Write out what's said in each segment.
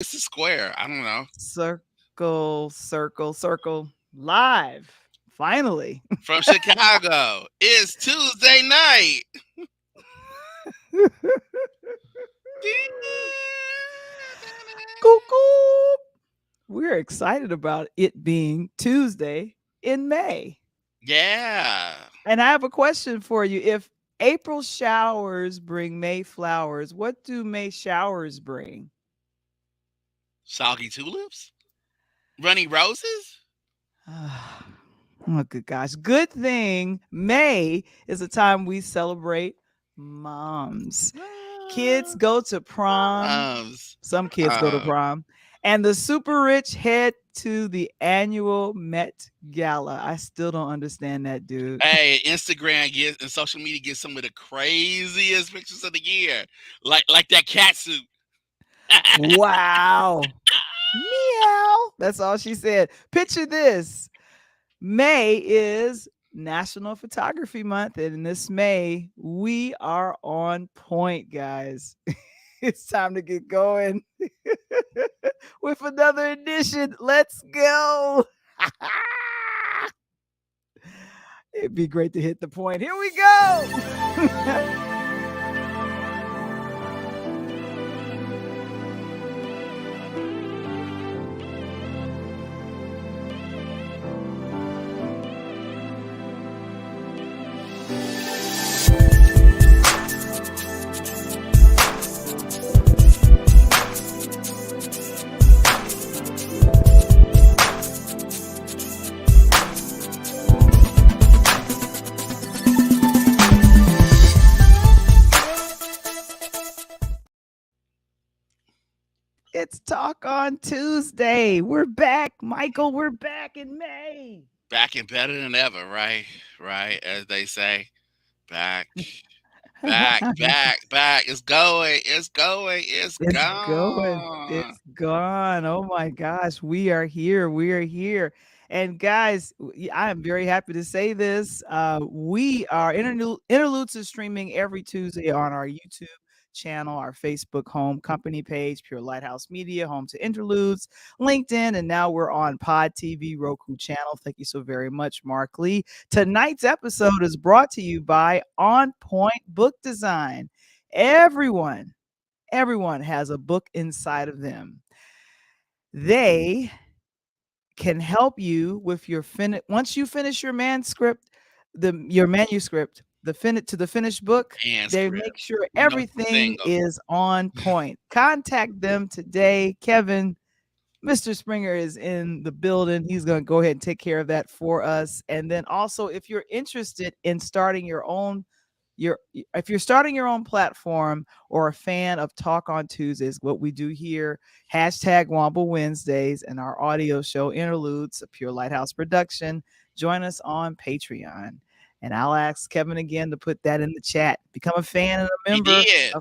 It's a square. I don't know. Circle, circle, circle. Live. Finally. From Chicago. It's Tuesday night. Cuckoo. We're excited about it being Tuesday in May. Yeah. And I have a question for you. If April showers bring May flowers, what do May showers bring? Soggy tulips? Runny roses? Oh, good gosh. Good thing May is a time we celebrate moms. Kids go to prom. Moms. Some kids go to Oh. prom. And the super rich head to the annual Met Gala. I still don't understand that, dude. Hey, Instagram gets and social media gets some of the craziest pictures of the year. Like that cat suit. Wow. Meow. That's all she said. Picture this. May is National Photography Month. And in this May, we are on point, guys. It's time to get going with another edition. Let's go. It'd be great to hit the point. Here we go. It's Talk on Tuesday. We're back, Michael. We're back in May. Back and better than ever, right? Right, as they say. Back, back. It's going. It's going. It's It's going. gone. It's gone. Oh my gosh. We are here. We are here. And guys, I am very happy to say this. We are Interludes is streaming every Tuesday on our YouTube channel, our Facebook home company page, Pure Lighthouse Media, home to Interludes, LinkedIn, and now we're on Pod TV, Roku channel. Thank you so very much, Mark Lee. Tonight's episode is brought to you by On Point Book Design. Everyone Everyone has a book inside of them. They can help you with your once you finish your manuscript, the finished book, And they script. make sure No everything single. is on point. Contact them today. Kevin, Mr. Springer is in the building. He's going to go ahead and take care of that for us. And then also, if you're interested in starting if you're starting your own platform or a fan of Talk on Tuesdays, what we do here, hashtag Wamble Wednesdays and our audio show Interludes, a Pure Lighthouse production, join us on Patreon. And I'll ask Kevin again to put that in the chat. Become a fan and a He member. did.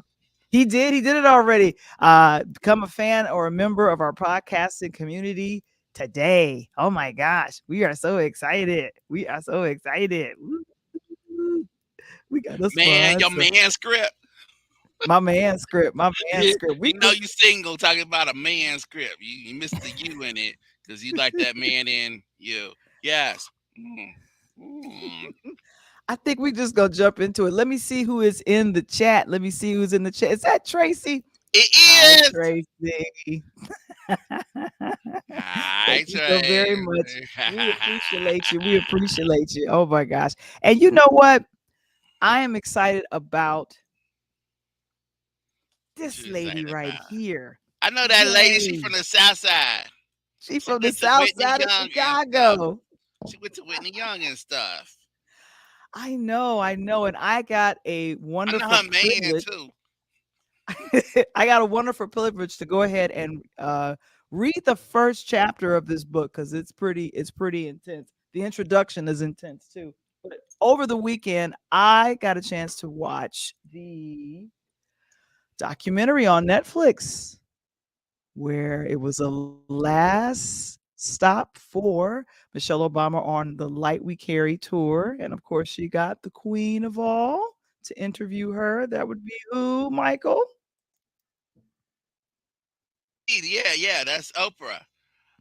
He did it already. Become a fan or a member of our podcasting community today. Oh my gosh, we are so excited. We are so excited. Woo. We got a Man, your sponsor. man script. My man script. My man You script. know you single talking about a man script. You missed the you in it because you like that man in you. Yes. Mm. Mm. I think we just gonna jump into it. Let me see who is in the chat. Let me see who's in the chat. Is that Tracy? Hi, It is. Tracy. Hi, Thank you so very Trey. much. We appreciate you. We appreciate you. Oh my gosh. And you know what? I am excited about What this you lady excited right about? here. I know that lady. She Yay. from the South Side. She She from the went to south Whitney side of Young and stuff. Chicago. She went to Whitney Young and stuff. I know. And I got a I know wonderful her man privilege. too. I got a wonderful privilege to go ahead and read the first chapter of this book because it's pretty intense. The introduction is intense too. But over the weekend, I got a chance to watch the documentary on Netflix where it was a last stop for Michelle Obama on the Light We Carry tour. And of course, she got the queen of all to interview her. That would be who, Michael? Yeah, that's Oprah.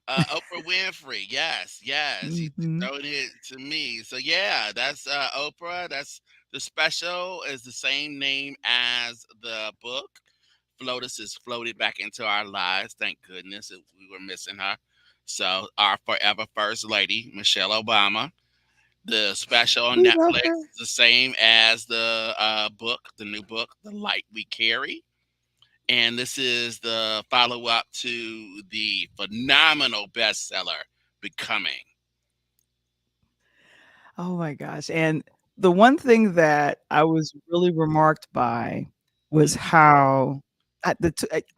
Oprah Winfrey. Yes, yes. You Mhm. throwing it to me. So yeah, that's Oprah. That's the special is the same name as the book. Flotus is floated back into our lives. Thank goodness we were missing her. So our forever first lady, Michelle Obama. The special on We love Netflix her. is the same as the book, the new book, The Light We Carry. And this is the follow up to the phenomenal bestseller, Becoming. Oh my gosh, and the one thing that I was really remarked by was Mhm. how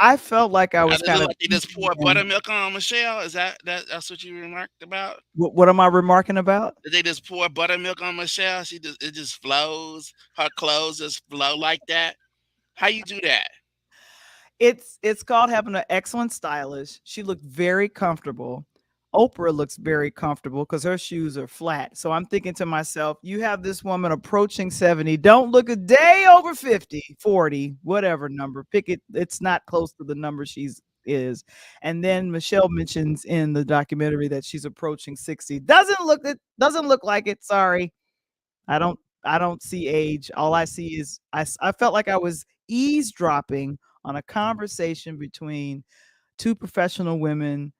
I felt like I How was does it kind of look like they just easing pour in. buttermilk on Michelle? Is that's what you remarked about? What am I remarking about? Did they just pour buttermilk on Michelle? It just flows. Her clothes just flow like that. How you do that? It's called having an excellent stylist. She looked very comfortable. Oprah looks very comfortable because her shoes are flat. So I'm thinking to myself, you have this woman approaching 70. Don't look a day over 50, 40, whatever number. Pick it. It's not close to the number she's is. And then Michelle mentions in the documentary that she's approaching 60. Doesn't look like it. Sorry. I don't see age. All I see is I felt like I was eavesdropping on a conversation between 2 professional women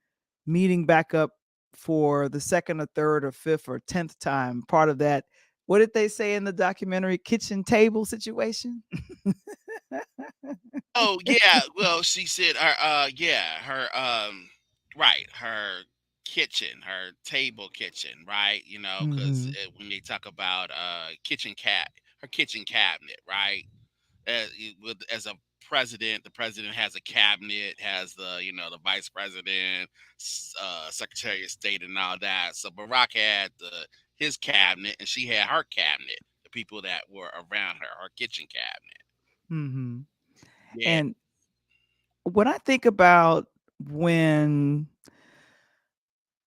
meeting back up for the second or third or fifth or 10th time. Part of that, what did they say in the documentary? Kitchen table situation? Oh yeah, well she said her yeah, her right, her kitchen, her table kitchen, right? You know, cuz Mhm. when they talk about her kitchen cabinet, right? As a president, the president has a cabinet, has the the vice president, secretary of state, and all that. So Barack had his cabinet, and she had her cabinet. The people that were around her kitchen cabinet. Mhm. Yeah. And when I think about when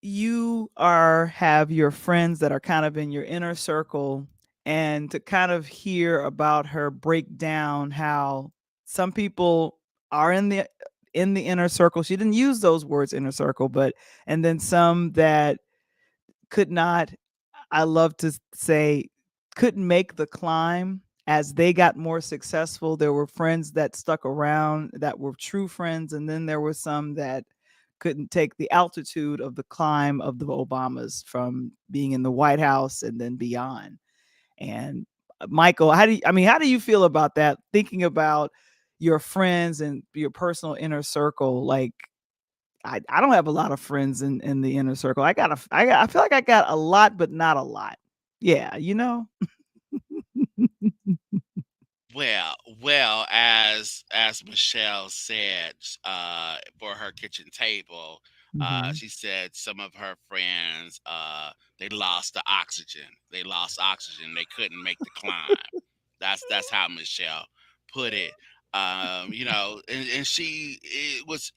you are have your friends that are kind of in your inner circle and to kind of hear about her break down how some people are in the inner circle. She didn't use those words inner circle, but and then some that could not, I love to say, couldn't make the climb as they got more successful. There were friends that stuck around that were true friends, and then there were some that couldn't take the altitude of the climb of the Obamas from being in the White House and then beyond. And Michael, how do you feel about that? Thinking about your friends and your personal inner circle, like I don't have a lot of friends in the inner circle. I feel like I got a lot, but not a lot. Yeah, you know? Well, as Michelle said, for her kitchen table, Mhm, she said some of her friends, they lost the oxygen. They lost oxygen. They couldn't make the climb. That's how Michelle put it. And she it was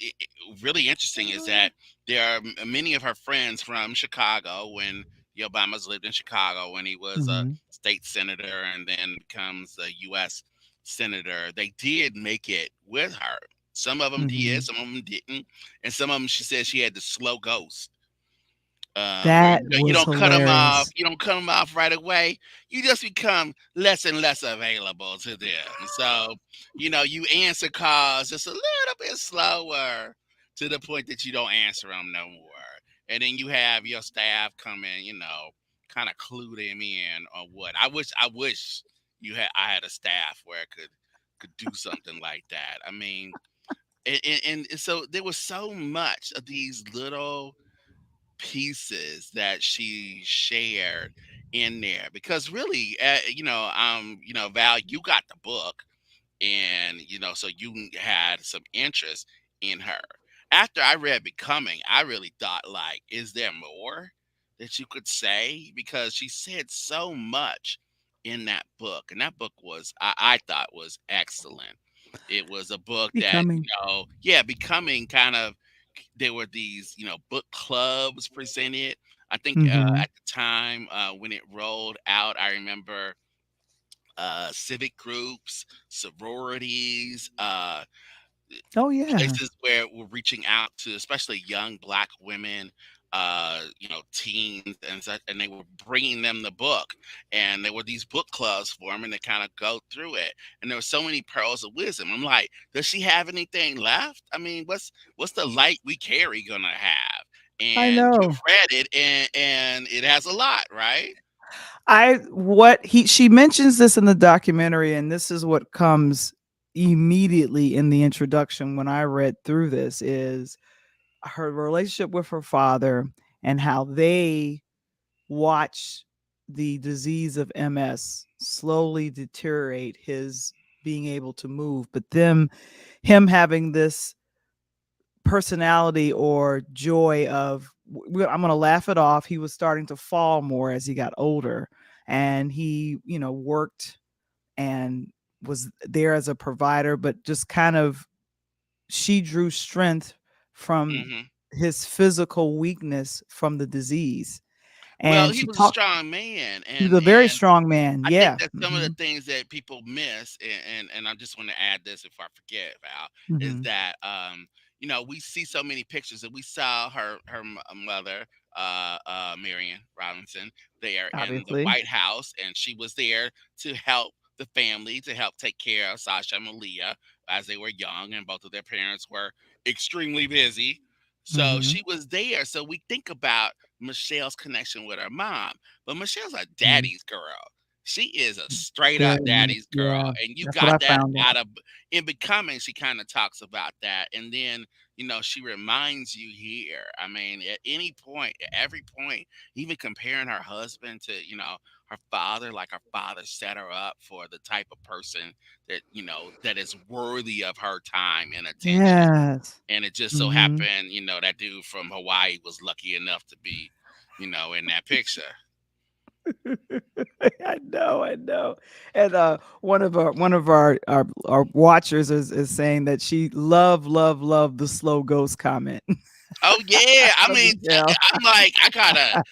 really interesting is that there are many of her friends from Chicago when the Obamas lived in Chicago when he was a mhm, state senator and then becomes a U.S. senator. They did make it with her. Some of them did, mhm. some of them didn't, and some of them she said she had the slow ghost where That you was don't cut them off. hilarious. You don't cut them off right away. You just become less and less available to them. So you answer calls just a little bit slower to the point that you don't answer them no more. And then you have your staff come in, kind of clue them in on what. I wish I had a staff where I could do something like that. I mean, and so there was so much of these little pieces that she shared in there because really Val, you got the book, and so you had some interest in her. After I read Becoming, I really thought, like, is there more that you could say, because she said so much in that book, and that book was I thought was excellent. It was a book that, Becoming. yeah, Becoming kind of, there were these, book clubs presented. I think Mhm, at the time when it rolled out, I remember civic groups, sororities, Oh, yeah. places where we're reaching out to especially young black women, teens and such, and they were bringing them the book, and there were these book clubs for them, and they kind of go through it, and there were so many pearls of wisdom. I'm like, does she have anything left? I mean, what's the light we carry gonna have? I And know. you've read it, and it has a lot, right? I what he she mentions this in the documentary, and this is what comes immediately in the introduction when I read through this is her relationship with her father and how they watch the disease of MS slowly deteriorate his being able to move, but him having this personality or joy of I'm going to laugh it off. He was starting to fall more as he got older, and he, worked and was there as a provider, but just kind of she drew strength from Hmm. his physical weakness from the disease. Well, And he she was a talked strong man, he was and a very strong man. I think Yeah. that some of the Mhm. things that people miss, and I just want to add this before I forget, Val, is Mhm. that we see so many pictures, and we saw mother, Marion Robinson, there in the Obviously. White House, and she was there to help the family, to help take care of Sasha and Malia as they were young, and both of their parents were extremely busy. So Mhm. she was there. So we think about Michelle's connection with her mom, but Michelle's a Mhm. daddy's girl. She is a straight up Very much. daddy's girl, Yeah. and you That's what got I that found out out. of in Becoming. She kind of talks about that, and then she reminds you here. I mean, at any point, at every point, even comparing her husband to her father, like her father set her up for the type of person that is worthy of her time and attention. Yes. And it just so Mhm. happened, that dude from Hawaii was lucky enough to be, in that picture. I know, I know. And one of our watchers is saying that she love the slow ghost comment Oh yeah, I from mean, Michelle. I'm like, I gotta.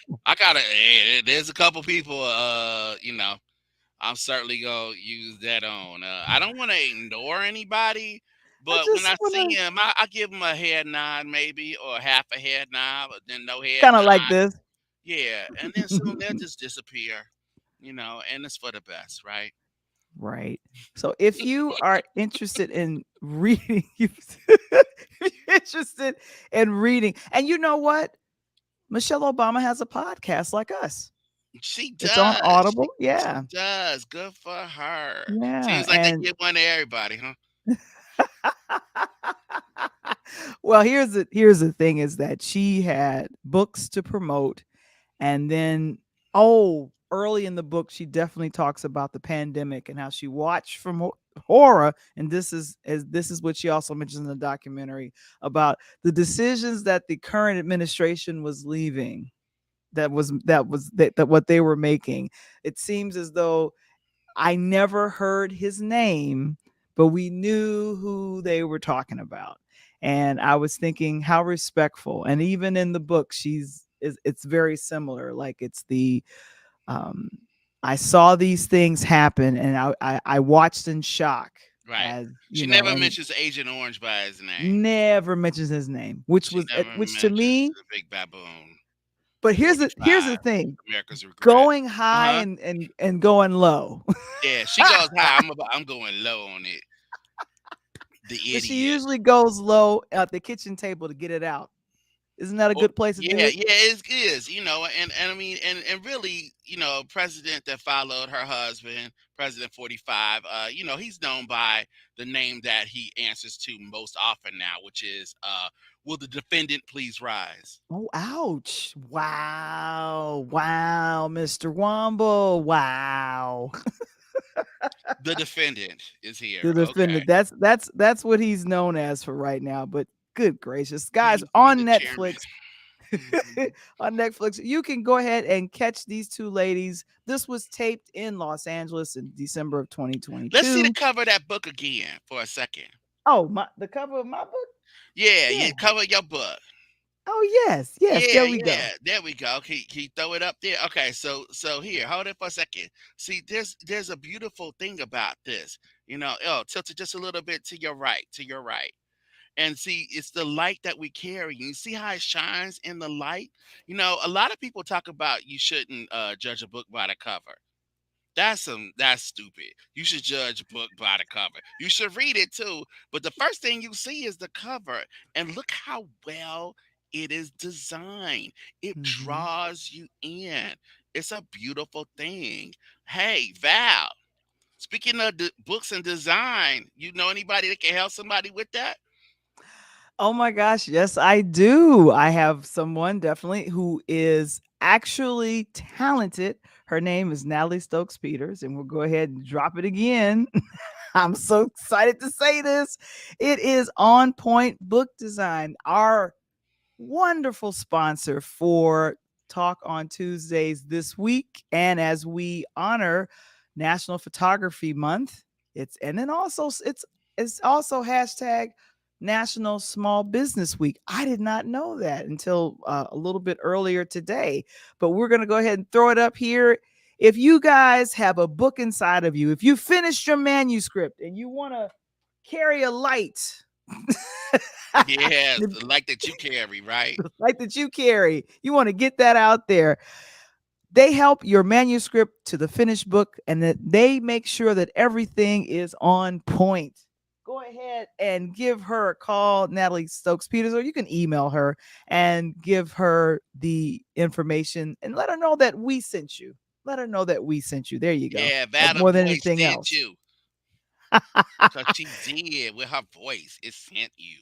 There's a couple people, I'm certainly gonna use that on. I don't want to ignore anybody, I but when just I see wanna him, I give him a head nod maybe, or half a head nod, but then no head kinda like nod. this. Yeah, and then soon they'll just disappear, and it's for the best, right? Right. So if you are interested in reading, interested in reading, and you know what? Michelle Obama has a podcast like us. She It's on does. She Audible. she Yeah. does. Good for her. Yeah. Seems like they And give one to everybody, huh? well, here's the thing is that she had books to promote, and then early in the book she definitely talks about the pandemic and how she watched from horror, and this is what she also mentions in the documentary about the decisions that the current administration was leaving that what they were making. It seems as though I never heard his name, but we knew who they were talking about. And I was thinking how respectful. And even in the book, it's very similar. Like it's the um I saw these things happen and I watched in shock Right. as She never and mentions Agent Orange by his name. never mentions his name, She never which to mentions me, the big baboon. but here's the 45. thing, America's regret. going high Uh-huh. and going low. Yeah, she goes high. I'm going low on it. The But she idiot. usually goes low at the kitchen table to get it out. Isn't that a Well, good place to do yeah, it? yeah, it is, and I mean, and really, president that followed her husband, President 45, he's known by the name that he answers to most often now, which is, will the defendant please rise? Oh, ouch. Wow. Wow, Mr. Wamble. Wow. The defendant is here. The Okay. defendant. That's what he's known as for right now. But good gracious. Guys, He could be on the chairman. Netflix, Mhm. on Netflix, you can go ahead and catch these two ladies. This was taped in Los Angeles in December of Let's see the 2022. cover of that book again for a second. Oh, the cover of my book? Yeah, Yeah. yeah, cover your book. Oh, yes. Yes, Yeah, there we go. yeah. There we go. Can you throw it up there? Okay, so here, hold it for a second. See, there's a beautiful thing about this. Tilt it just a little bit to your right, to your right. And see, it's the light that we carry. You see how it shines in the light? A lot of people talk about you shouldn't judge a book by the cover. That's stupid. You should judge a book by the cover. You should read it too, but the first thing you see is the cover. And look how well it is designed. It Mhm. draws you in. It's a beautiful thing. Hey, Val, speaking of books and design, you know anybody that can help somebody with that? Oh my gosh, yes, I do. I have someone definitely who is actually talented. Her name is Natalie Stokes Peters, and we'll go ahead and drop it again. I'm so excited to say this. It is On Point Book Design, our wonderful sponsor for Talk on Tuesdays this week. And as we honor National Photography Month, and then also it's also hashtag National Small Business Week. I did not know that until a little bit earlier today, but we're going to go ahead and throw it up here. If you guys have a book inside of you, if you finished your manuscript and you want to carry a light, Yes, the light that you carry, right? like that you carry, you want to get that out there. They help your manuscript to the finished book and that they make sure that everything is on point. Go ahead and give her a call, Natalie Stokes Peters, or you can email her and give her the information and let her know that we sent you. Let her know that we sent you. There you go. Yeah, Val More than voice anything sent else. you. Cause she did with her voice. It sent you.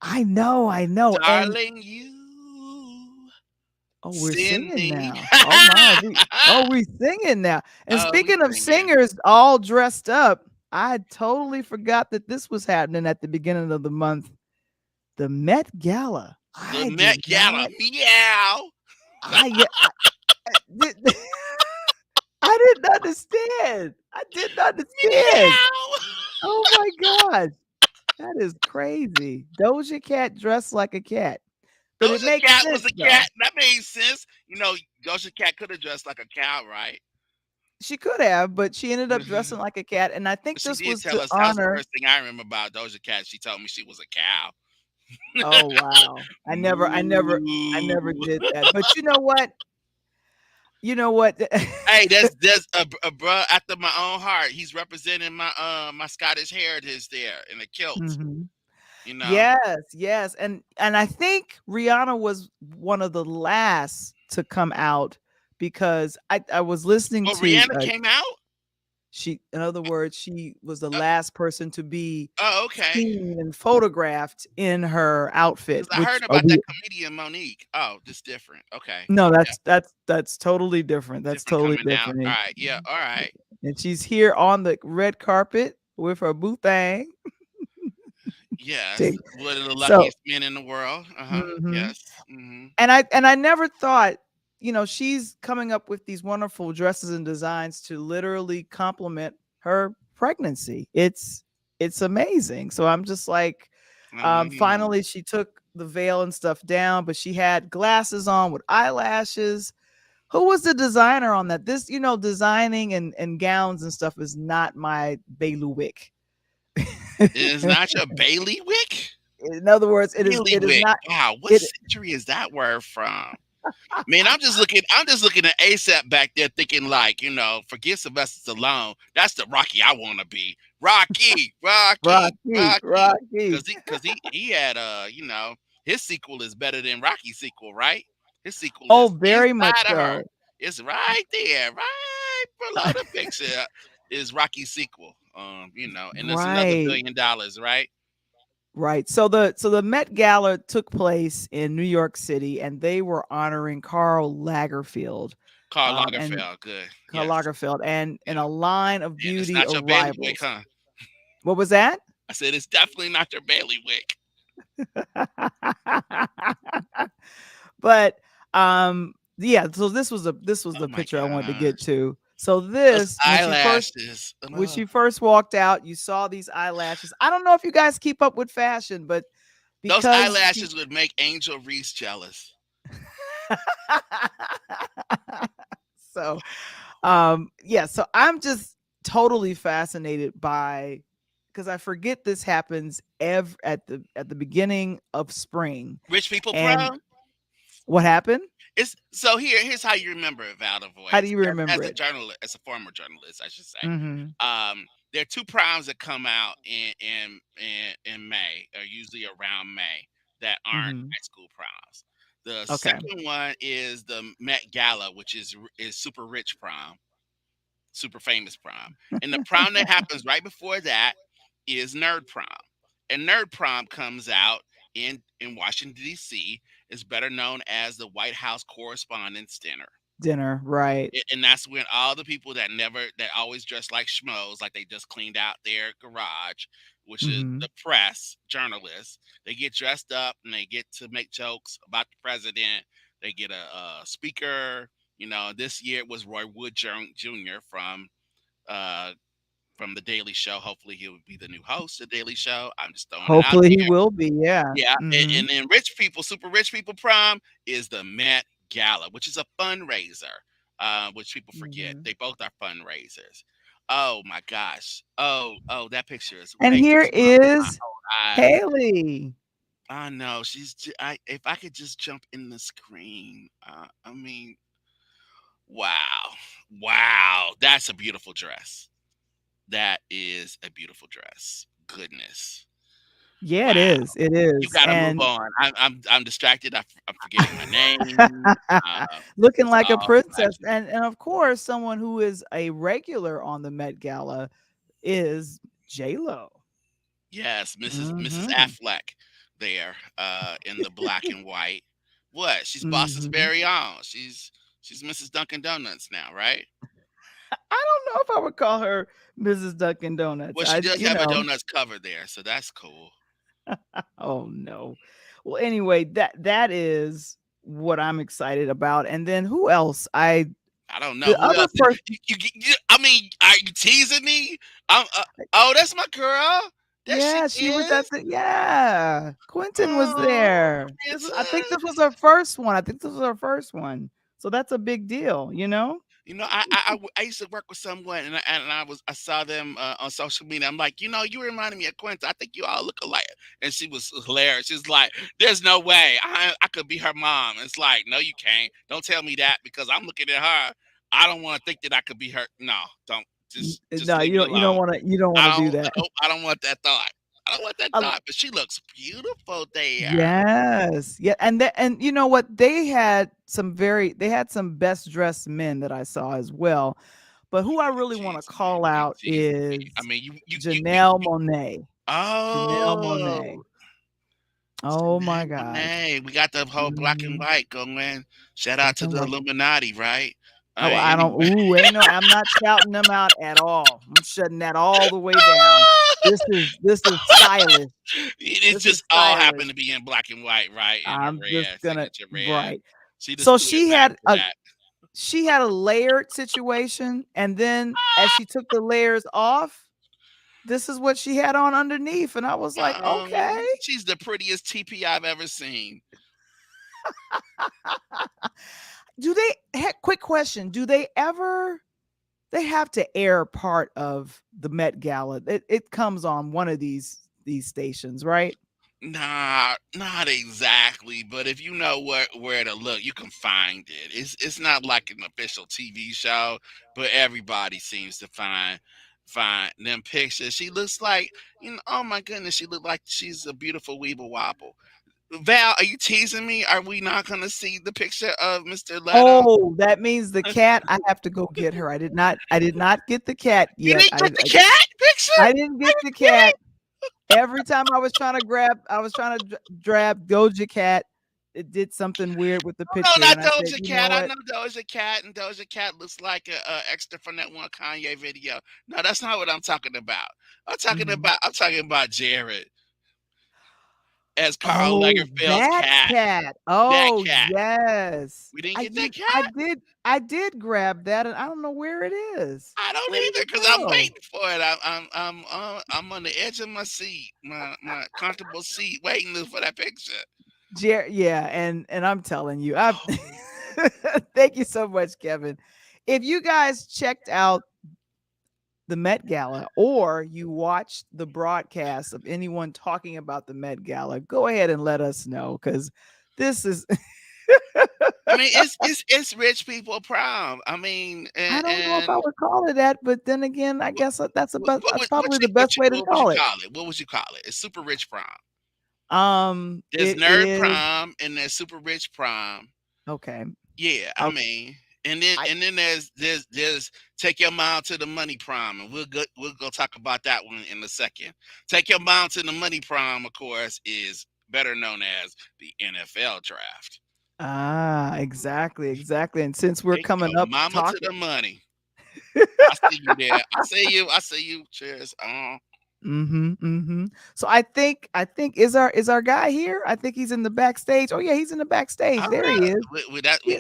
I know, I know. And Darling, you oh, we're send singing me. now. Oh my, we singing now. And Oh, we speaking of singing. singers all dressed up, I totally forgot that this was happening at the beginning of the month. The Met Gala. The I did Met Gala. not. Meow. I yeah, did, I didn't understand. I didn't understand. Meow. Oh my gosh, that is crazy. Doja Cat dressed like a cat, but it Doja makes Cat was sense a though. cat. That made sense. Doja Cat could have dressed like a cow, right? She could have, but she ended up dressing like a cat, and I think She this did was tell to us that was the honor. first thing I remember about Doja Cat. She told me she was a cow. Oh, wow. I never Moo. did that, but you know what? You know what? Hey, there's a bruh after my own heart. He's representing my Scottish heritage there in a kilt. Mhm. You know. Yes, yes, and I think Rihanna was one of the last to come out because I was listening Oh, to, Rihanna came out. she in other words, she was the last person to be Oh, okay. seen and photographed in her outfit, Because I which heard about that comedian Monique. Oh, just different. Okay. no, Yeah, that's totally different. That's different totally coming out. different. All right. Yeah. All right. And she's here on the red carpet with her boo thing. Yes. Take One of the so luckiest men in the world. Uh huh. mhm. Yes. Hmm. And I never thought, she's coming up with these wonderful dresses and designs to literally complement her pregnancy. It's amazing. So I'm just like, Well, finally she took the veil and stuff down, but she had glasses on with eyelashes. Who was the designer on that? This, designing and gowns and stuff is not my bailiwick. it's not your bailiwick. In other words, it is Bailiwick. not Wow. What it. century is that word from? Man, I'm just looking at ASAP back there thinking like, forget Sylvester Stallone. That's the Rocky I want to be. Rocky, Rocky, Rocky, Rocky. Rocky. Cause he had his sequel is better than Rocky's sequel, right? His sequel Oh, is very much inside of her. so. It's right there, right below the picture is Rocky's sequel. And there's another Right. $1 billion, right? Right. So the Met Gala took place in New York City, and they were honoring Karl Lagerfeld, Karl and Lagerfeld. Good. Karl Yes. Lagerfeld, and Yeah. a line of And it's beauty not your bailiwick, arrivals. huh? What was that? I said it's definitely not your bailiwick. But yeah, so this was Oh the my picture I wanted to gosh. get to. So Those this eyelashes. when Ugh. she first walked out, you saw these eyelashes. I don't know if you guys keep up with fashion, but Those because she eyelashes would make Angel Reese jealous. so yeah, so I'm just totally fascinated by because I forget this happens ev at the beginning of spring. Rich people And prom. what happened? It's so here's how you remember it, Val the How do voice. you remember As a it? journalist, as a former journalist, I should say. Mhm. There are two proms that come out in May, or usually around May, that aren't Mhm. high school proms. The Okay. second one is the Met Gala, which is super rich prom, super famous prom, and the prom that happens right before that is nerd prom. And nerd prom comes out in Washington D.C. is better known as the White House Correspondents' Dinner. Dinner, right. And that's when all the people that always dress like schmoes, like they just cleaned out their garage, which is Mhm. the press, journalists, they get dressed up and they get to make jokes about the president. They get a speaker. This year it was Roy Wood Jr. Uh, from the Daily Show. Hopefully he will be the new host of the Daily Show. I'm just throwing it out Hopefully he there. will be, yeah. Yeah, and Mhm. then rich people, super rich people prom is the Met Gala, which is a fundraiser, which people forget. Mhm. They both are fundraisers. Oh my gosh. Oh, that picture is And way too here small for my is own eyes. Haley. I know if I could just jump in the screen. I mean, wow, wow, that's a beautiful dress. That is a beautiful dress. Goodness. Yeah, it Wow. is, it You is, gotta move and on. I'm distracted. I'm forgetting my name. looking It's like a all princess, flashing. and of course, someone who is a regular on the Met Gala is J-Lo. Yes, Mrs. Mhm. Affleck there, in the black and white. What? She's Boston's Mhm. very own. She's Mrs. Dunkin' Donuts now, right? I don't know if I would call her Mrs. Dunkin' Donuts. Well, she I does you have a know donuts cover there, so that's cool. Oh, no. Well, anyway, that is what I'm excited about, and then who else? I I don't know the who other else. person. I mean, are you teasing me? Oh, that's my girl. There she Yeah, she was at is. the yeah, Quentin was Oh, there. I think this was Francis. her first one. I think this was her first one. So that's a big deal, you know? I used to work with someone, I saw them on social media. I'm like, you reminded me of Quinta. I think you all look alike. And she was hilarious. She's like, "There's no way I could be her mom." It's like, no, you can't. Don't tell me that because I'm looking at her. I don't want to think that I could be her. No, don't. Just No, leave me you don't alone. wanna you don't wanna do that. I don't want that thought. I don't want that A thought. But she looks beautiful there. Yes. Yeah, and you know what? They had some best dressed men that I saw as well. But who I really wanna Teasing me. call You out teasing me. I is mean, Janelle Monáe. Janelle oh. Monáe. Oh my Chanel gosh. Monáe, we got the whole black and Mhm. white going. Shout out Black to and the white. Illuminati, right? Oh, I don't Anyway, ooh, ain't no I'm not shouting them out at all. I'm shutting that all the way down. This is stylish. it This is just all stylish. happened to be in black and white, right? In a I'm just red, gonna signature red. right. She just So threw it back to that. she had a layered situation, and then as she took the layers off, this is what she had on underneath, and I was like, "Okay." She's the prettiest TP I've ever seen. Quick question, do they have to air part of the Met Gala? It comes on one of these stations, right? Nah, not exactly. But if you know where to look, you can find it. It's not like an official TV show, but everybody seems to find them pictures. She looks like oh my goodness, she looked like she's a beautiful weeble wobble. Val, are you teasing me? Are we not gonna see the picture of Mr. Leto? Oh, that means the cat, I have to go get her. I did not get the cat You yet. didn't get the cat picture? I didn't get the cat. Every time I was trying to grab Doja Cat, it did something weird with the No, picture, not and I said, Doja "You know Cat. I what? know Doja Cat, and Doja Cat looks like a extra from that one Kanye video. No, that's not what I'm talking about. Mhm." I'm talking about Jared as Carl Oh, Lagerfeld's that cat. cat. That Oh, cat. yes. We didn't I get that you I cat. did I did grab that, and I don't know where it is. I don't Where did either it because I'm go? waiting for it. I'm on the edge of my seat, my comfortable seat, waiting for that picture. Yeah, and I'm telling you, I've thank you so much, Kevin. If you guys checked out the Met Gala or you watched the broadcast of anyone talking about the Met Gala, go ahead and let us know because this is I mean, it's rich people prom. I mean, I don't know if I and would call it that, but then again, I guess that's probably the what best way to what would you call it. call it? What would you call it? It's super rich prom. There's It nerd is prom and there's super rich prom. okay. Yeah, I Okay. mean, I and then there's take your mom to the money prom, and we'll go talk about that one in a second. Take your mom to the money prom, of course, is better known as the NFL draft. exactly, exactly. And since we're Take coming your up mama to talking the money. I see you there. I see you. I see you. Cheers. mhm, mhm. So I think is our guy here? I think he's in the backstage. Oh yeah, he's in the backstage. All There right. he is. With that, Yeah,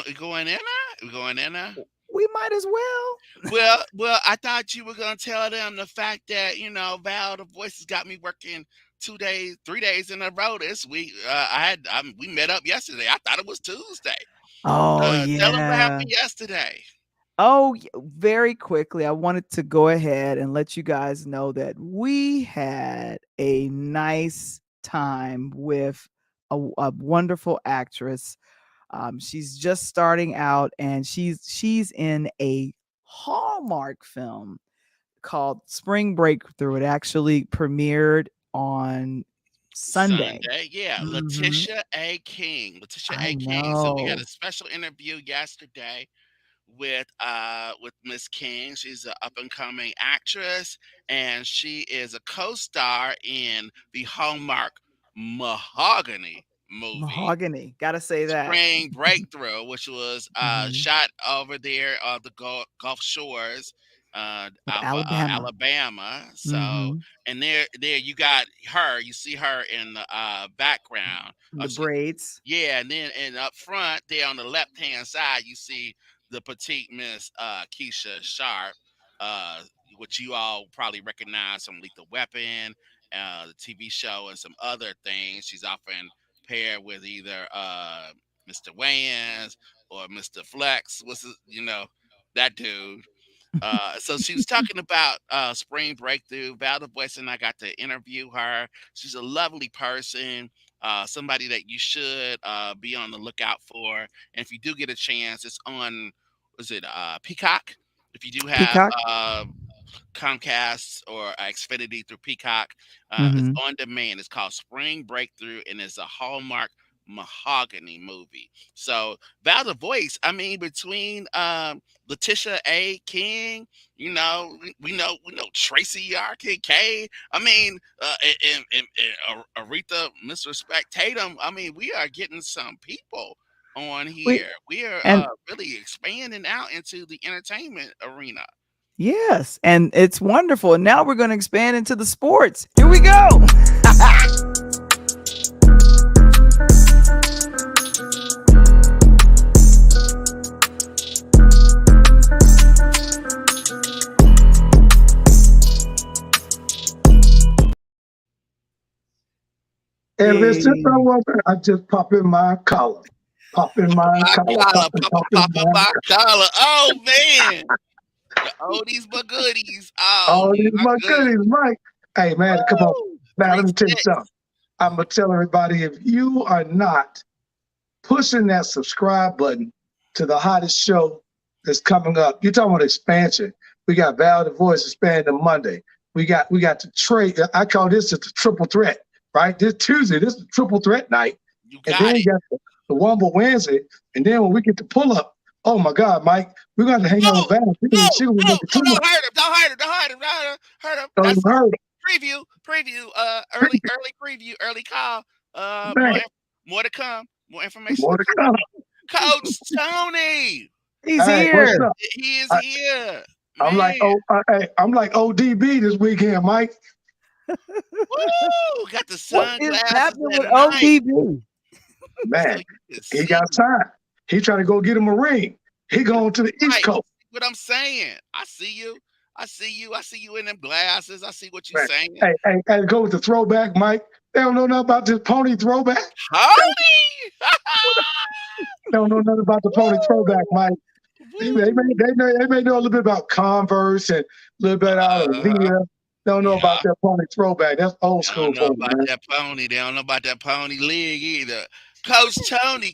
we going in now. We going in now. we might as well. Well, I thought you were gonna tell them the fact that Val the Voices got me working 2 days, 3 days in a row this week. We met up yesterday. I thought it was Tuesday. Oh Tell them what yeah. happened yesterday. Oh, very quickly, I wanted to go ahead and let you guys know that we had a nice time with a wonderful actress. She's just starting out, and she's in a Hallmark film called Spring Breakthrough. It actually premiered on Sunday. Sunday, yeah, Mhm. Letitia A. King. Letitia I A. King. So we had a know. special interview yesterday with Miss King. She's an up and coming actress, and she is a co-star in the Hallmark Mahogany movie. Mahogany. Gotta say that. Spring Breakthrough, which was Mhm. shot over there the Gulf Shores Of of Alabama. Alabama. So, Mhm. and there you got her. You see her in the background. The braids. Yeah, and up front there on the left hand side, you see the petite Miss Keisha Sharp, uh, which you all probably recognize from Lethal Weapon, the TV show, and some other things. She's often paired with either Mr. Wayans or Mr. Flex. That dude. So she was talking about Spring Breakthrough. Val Boyce and I got to interview her. She's a lovely person, somebody that you should be on the lookout for. And if you do get a chance, it's on, was it Peacock? If you do have Peacock? Comcast or Xfinity through Peacock. It's Mhm. on demand. It's called Spring Breakthrough, and it's a Hallmark Mahogany movie. So Val the Voice, I mean, between Letitia A. King, we know Tracy RKK. I mean, and Aretha Miss Respect Tatum. I mean, we are getting some people on We here. We are and really expanding out into the entertainment arena. yes, and it's wonderful. And now we're gonna expand into the sports. Here we go. And if it's just Hey. I want, I just pop in my collar. Pop in my My collar. collar, Pop in Papa my my collar. Oh man, the oldies but goodies. Oh all these my my goodness. goodies, Mike. Hey man, come on. Woo! Now let Three me tell you six. something. I'm gonna tell everybody if you are not pushing that subscribe button to the hottest show that's coming up. You're talking about expansion. We got Val the Voice expanding Monday. We got the trade. I call this just a triple threat, right? This Tuesday, this is the triple threat night. You And got then you it. got the Wamble Wednesday. And then when we get to pull up, oh my God, Mike, we're gonna hang out with No, Val. no, She gonna no, make the no, clean no. up. Hurt him. Don't hurt him. Don't hurt him. Don't hurt him. Hurt him. Don't That's even hurt preview. Early preview. Early call. her. More Man, more to come. More information more to to come. come. Coach Tony. He's All right, what's here. up? He is I, here. I'm like, Man. I'm like ODB this weekend, Mike. Woo! Got the What is sunglasses happening at with night, ODB? so Man, you can he see. got time. He trying to go get him a ring. He going to the East Right. Coast. What I'm saying. I see you. I see you. I see you in them glasses. I see what you're Man, saying. hey, go with the throwback, Mike. They don't know nothing about this pony throwback. They Howdy! don't know nothing about the pony throwback, Woo! Mike. Woo. They may know a little bit about Converse and a little bit out of Uh, Leah. Don't know about yeah. that pony throwback. That's old They school don't know for you, about man. that pony. They don't know about that pony league either. Coach Tony.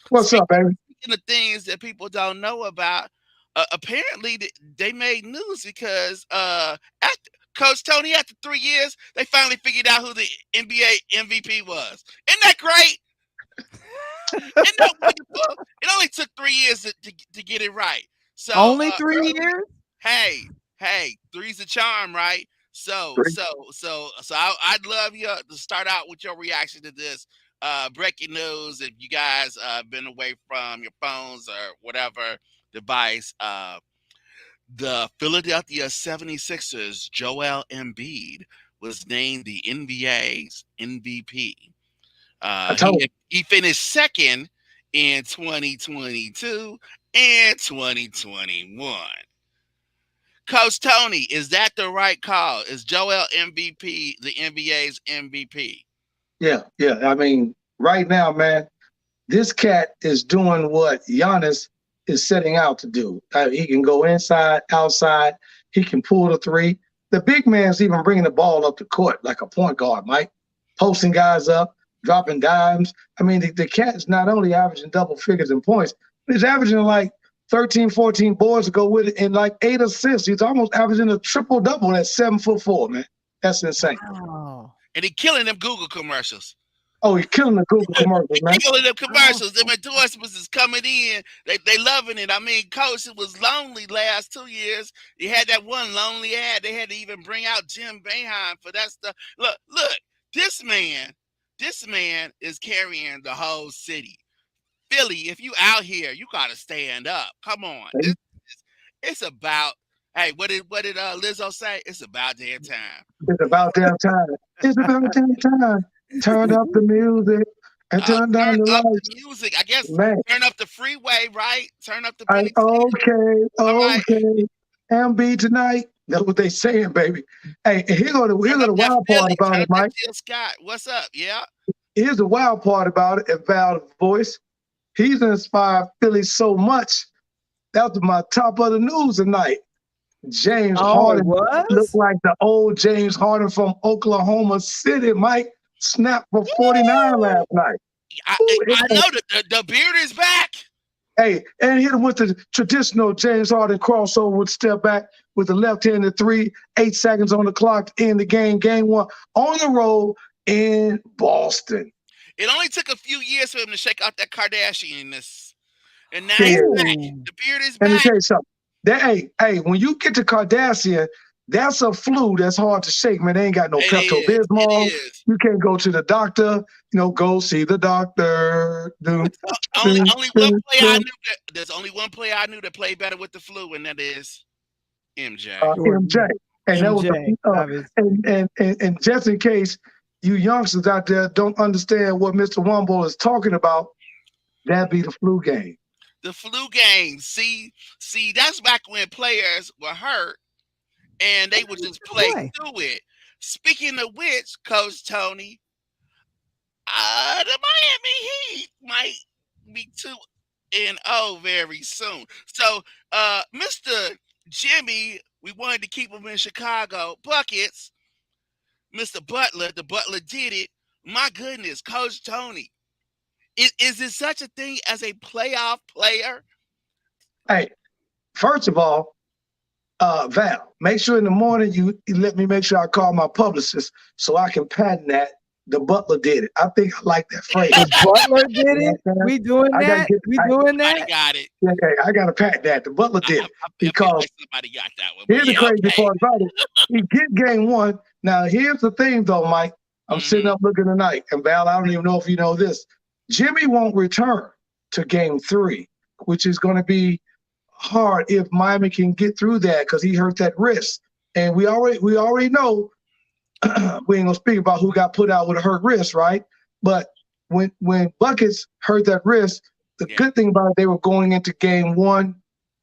What's Speaking up, baby? speaking of things that people don't know about, apparently they made news because after Coach Tony, after 3 years, they finally figured out who the NBA MVP was. Isn't that great? Isn't that wonderful? It only took 3 years to get it right. So Only 3 earlier, years? hey, three's a charm, right? I'd love you to start out with your reaction to this breaking news. If you guys been away from your phones or whatever device, the Philadelphia 76ers Joel Embiid was named the NBA's MVP. I told He finished second in 2022 and 2021. Coach Tony, is that the right call? Is Joel MVP the NBA's MVP? you. Yeah. I mean, right now, man, this cat is doing what Giannis is setting out to do. He can go inside, outside. He can pull the three. The big man's even bringing the ball up the court like a point guard, Mike, posting guys up, dropping dimes. I mean, the cat is not only averaging double figures in points, but he's averaging like 13, 14 boards to go with it and like 8 assists. He's almost averaging a triple-double at 7'4", man. That's insane. Wow. And he killing them Google commercials. Oh, he's killing the Google commercials, man. Killing them commercials. Them endorsements is coming in. They loving it. I mean, Coach, it was lonely last 2 years. You had that one lonely ad. They had to even bring out Jim Boeheim for that stuff. Look, this man is carrying the whole city. Philly, if you out here, you gotta stand up. Come on. It's about, hey, what did Lizzo say? It's about damn time. It's about damn time. It's about damn time. Turn up the music and turn down Turn the up lights. the music. I guess Man, turn up the freeway, right? Turn up the Benny. okay. All right. MB tonight. That's what they saying, baby. Hey, and here go the Turn up that wild part Philly. about Turn it, up that Mike. Jill Scott. What's up? Yeah. Here's the wild part about it, and Val's voice. He's inspired Philly so much. That was my top of the news tonight. James Harden looked like the old James Harden from Oklahoma City, Mike. Snapped for 49 last night. I know the beard is back. Hey, and hit him with the traditional James Harden crossover with step back with the left-handed three, 8 seconds on the clock to end the game. Game one on the road in Boston. It only took a few years for him to shake out that Kardashian-ness. And now he's back. The beard is back. Let me tell you something. Hey, when you get to Kardashian, that's a flu that's hard to shake, man. They ain't got no Pepto-Bismol. You can't go to the doctor. Go see the doctor. Only one player I knew there's only one player I knew that played better with the flu, and that is MJ. MJ. And MJ, that was and just in case you youngsters out there don't understand what Mr. Wamble is talking about, that'd be the flu game. The flu game. See, that's back when players were hurt and they would just play through it. Speaking of which, Coach Tony, the Miami Heat might be 2-0 very soon. So, Mr. Jimmy, we wanted to keep him in Chicago. Buckets, Mr. Butler, the Butler did it. My goodness, Coach Tony, is there such a thing as a playoff player? Hey, first of all, Val, make sure in the morning you let me make sure I call my publicist so I can patent that. The Butler did it. I think I like that phrase. The Butler did it? We doing that? I got it. Okay, I got to patent that. The Butler did it. Because somebody got that one. Here's the crazy part about it. He get game one. Now, here's the thing, though, Mike. I'm sitting up looking tonight. And, Val, I don't even know if you know this. Jimmy won't return to game 3, which is going to be hard if Miami can get through that because he hurt that wrist. And we already know we ain't gonna speak about who got put out with a hurt wrist, right? But when Buckets hurt that wrist, the good thing about it, they were going into game 1.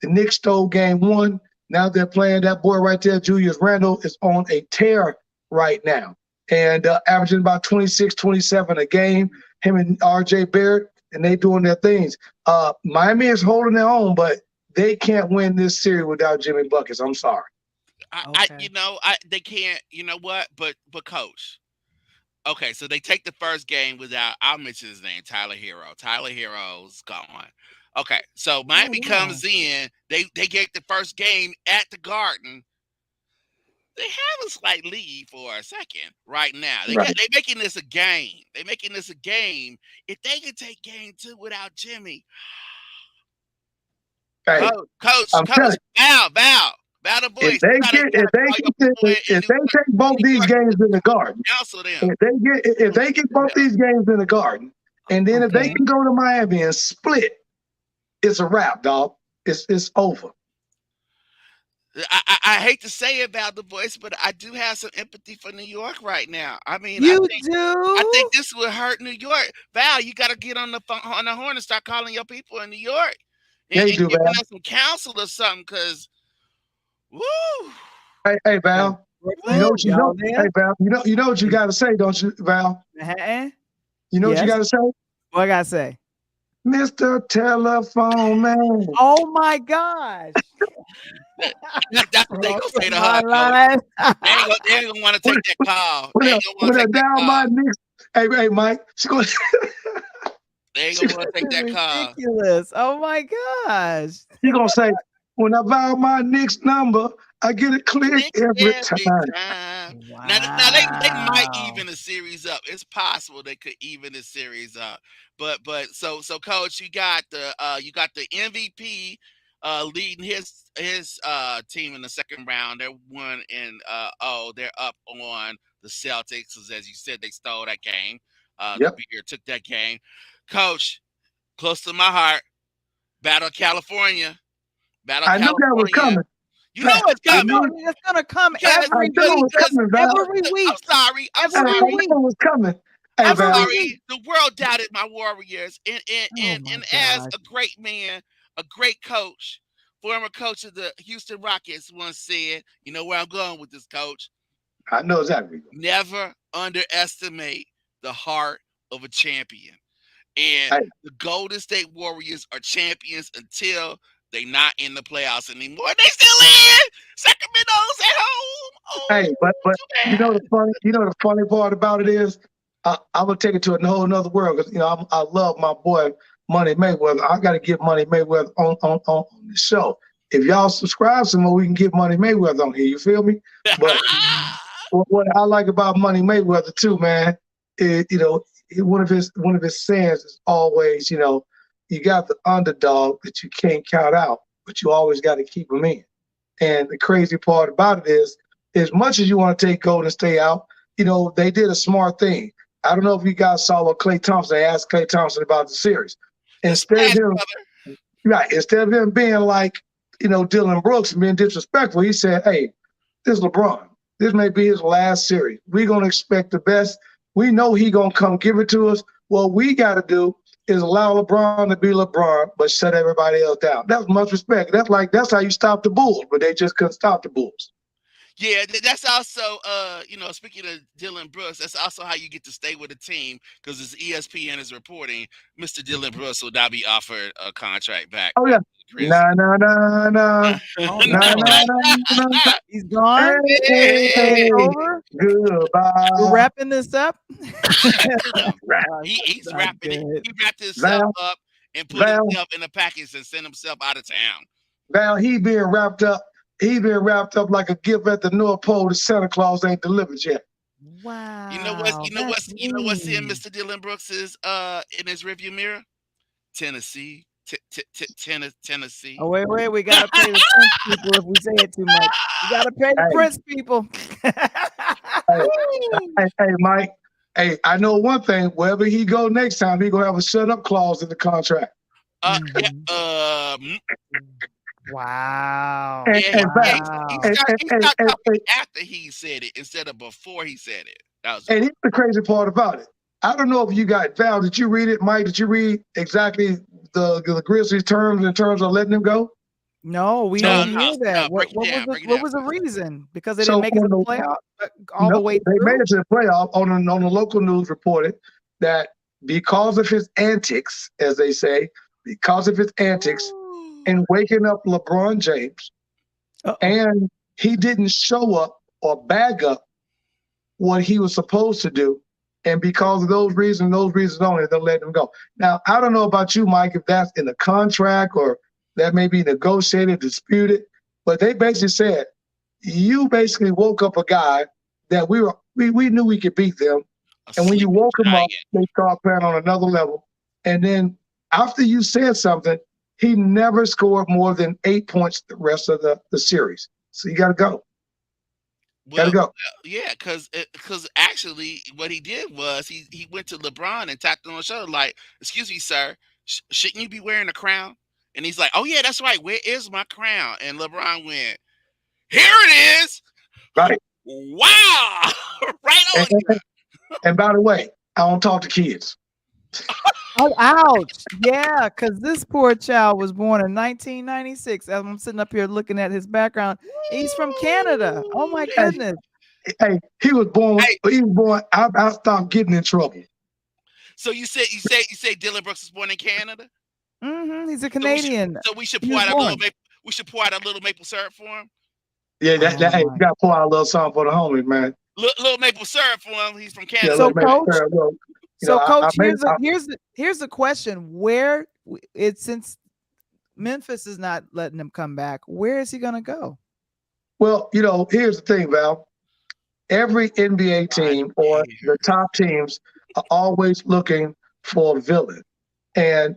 The Knicks stole game 1. Now they're playing that boy right there, Julius Randle, is on a tear right now. And averaging about 26, 27 a game. Him and R.J. Barrett, and they doing their things. Miami is holding their own, but they can't win this series without Jimmy Buckets. I'm sorry. Okay. They can't. You know what? But coach. Okay, so they take the first game without. I'll mention his name, Tyler Hero. Tyler Hero's gone. Okay, so Miami wow. comes in. They get the first game at the Garden. They have a slight lead for a second right now. They Right. making this a game. They making this a game. If they can take game 2 without Jimmy, Hey, coach, I'm telling Val the you, voice. You gotta call your people if they take both in New these York games in the Garden, counsel them. if they get both these games in the Garden, and then if they Okay. can go to Miami and split, it's a wrap, dog. It's over. I hate to say it about the voice, but I do have some empathy for New York right now. I mean, You I do? think this would hurt New York. Val, you got to get on the phone, on the horn and start calling your people in New York Yeah, and you do, giving Val. us some counsel or something. Cause, woo, Hey, Okay. Val. You know Brooklyn, what you y'all know? there? Hey, Val. You know what you got to say, don't you, Val? Uh-huh. You know what you Yes. got to say, What I gotta say? Mr. Telephone Man. Oh my gosh. that's what they gonna say to My her, coach. life. They ain't gonna want to take that call. They ain't gonna want With to a take that down my call. Knicks. Hey, Mike. She gonna, They ain't she, gonna want to take This that is call. ridiculous. Oh my gosh. she gonna say, when I dial my Knicks number, I get it clear every time. Time. Now they might Wow. even the series up. It's possible they could even the series up. But so coach, you got the MVP leading his team in the second round. They're 1-0. They're up on the Celtics, as you said, they stole that game. The Yep. Beer took that game. Coach, close to my heart, Battle California. Battle I knew that was California. coming. You know it's I coming. knew, It's gonna come Because- I every knew it week. was coming, Val. Every week. I'm I Every sorry. week. knew it was coming. Hey, I'm Val. sorry. The world doubted my Warriors, and Oh my as gosh. a great man, a great coach, former coach of the Houston Rockets once said, "You know where I'm going with this, coach? I know exactly. Never underestimate the heart of a champion." And Hey. the Golden State Warriors are champions until they not in the playoffs anymore. They still in. Sacramento's at home. Oh, Hey, but too you know bad. the funny part about it is, I'm gonna take it to a whole another world because I love my boy Money Mayweather. I got to get Money Mayweather on the show. If y'all subscribe some more, we can get Money Mayweather on here. You feel me? But what I like about Money Mayweather too, man, is, one of his sayings is always, you got the underdog that you can't count out, but you always got to keep them in. And the crazy part about it is, as much as you want to take Golden State out, they did a smart thing. I don't know if you guys saw what Klay Thompson, they asked Klay Thompson about the series. Instead of him being like, Dylan Brooks and being disrespectful, he said, hey, this is LeBron. This may be his last series. We're going to expect the best. We know he's going to come give it to us. What we got to do is allow LeBron to be LeBron, but shut everybody else down. That's much respect. That's how you stop the Bulls, but they just couldn't stop the Bulls. Yeah, that's also, speaking of Dylan Brooks, that's also how you get to stay with a team, because as ESPN is reporting, Mr. Dylan Brooks will now be offered a contract back. Oh, yeah. Chris. Nah. Oh, Nah. He's gone. Hey, It's over. goodbye. We're wrapping this up. He's Not wrapping it. good. He wrapped himself up and put Val. himself in a package and sent himself out of town. Val, he being wrapped up like a gift at the North Pole that Santa Claus ain't delivered yet. Wow. You know what's in mean. Mr. Dylan Brooks is in his rearview mirror? Tennessee. Tennessee. Oh, wait. We got to pay the Prince people if we say it too much. We got to pay the Prince people. Hey, Mike. Hey, I know one thing. Wherever he go next time, he going to have a shut up clause in the contract. Wow. He stopped talking And after he said it instead of before he said it. here's the crazy part about it. I don't know if you got, Val, did you read it? Mike, did you read exactly the Grizzlies' terms in terms of letting him go? No, we didn't hear that. What was the reason? Because they didn't make it to the playoff all the way through? They made it to the playoff. On the local news reported that because of his antics, as they say, because of his antics in waking up LeBron James, and he didn't show up or bag up what he was supposed to do. And because of those reasons only, they'll let him go. Now, I don't know about you, Mike, if that's in the contract or that may be negotiated, disputed, but they basically said, you basically woke up a guy that we knew we could beat them. And when you woke him up, they start playing on another level. And then after you said something, he never scored more than 8 points the rest of the series. So you got to go. Well, Gotta go. yeah, because actually what he did was he went to LeBron and tapped him on the shoulder like, "Excuse me, sir, shouldn't you be wearing a crown?" And he's like, "Oh yeah, that's right. Where is my crown?" And LeBron went, "Here it is." Right. Wow. Right on you. And by the way, I don't talk to kids. Oh, ouch. Yeah, because this poor child was born in 1996. As I'm sitting up here looking at his background, he's from Canada. Oh my goodness. Hey, he was born. I stopped getting in trouble. So you say Dylan Brooks was born in Canada? Mm-hmm. He's a Canadian. So we should pour out a little maple syrup for him. Yeah, hey, you got to pour out a little something for the homies, man. Little maple syrup for him. He's from Canada. So, Coach, here's the question: since Memphis is not letting him come back, where is he going to go? Well, here's the thing, Val. Every NBA team or the top teams are always looking for a villain, and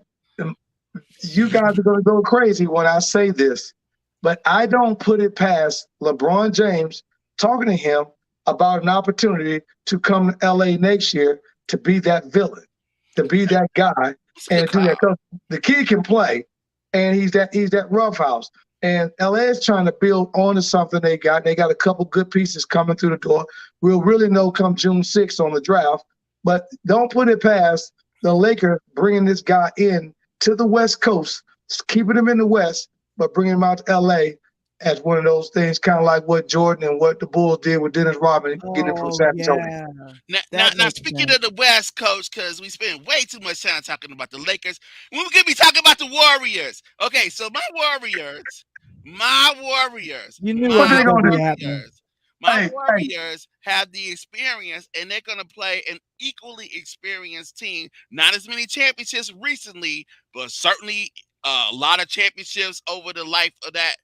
you guys are going to go crazy when I say this, but I don't put it past LeBron James talking to him about an opportunity to come to LA next year to be that villain, to be that guy, and do that. 'Cause the kid can play, and he's that roughhouse. And LA is trying to build on to something they got. They got a couple good pieces coming through the door. We'll really know come June 6th on the draft. But don't put it past the Lakers bringing this guy in to the West Coast, keeping him in the West, but bringing him out to LA as one of those things, kind of like what Jordan and what the Bulls did with Dennis Rodman, getting him from San Antonio. Now, speaking of the West Coast, because we spend way too much time talking about the Lakers, we're going to be talking about the Warriors. Okay, so my Warriors. You knew what was going to happen. My Warriors have the experience, and they're going to play an equally experienced team. Not as many championships recently, but certainly a lot of championships over the life of that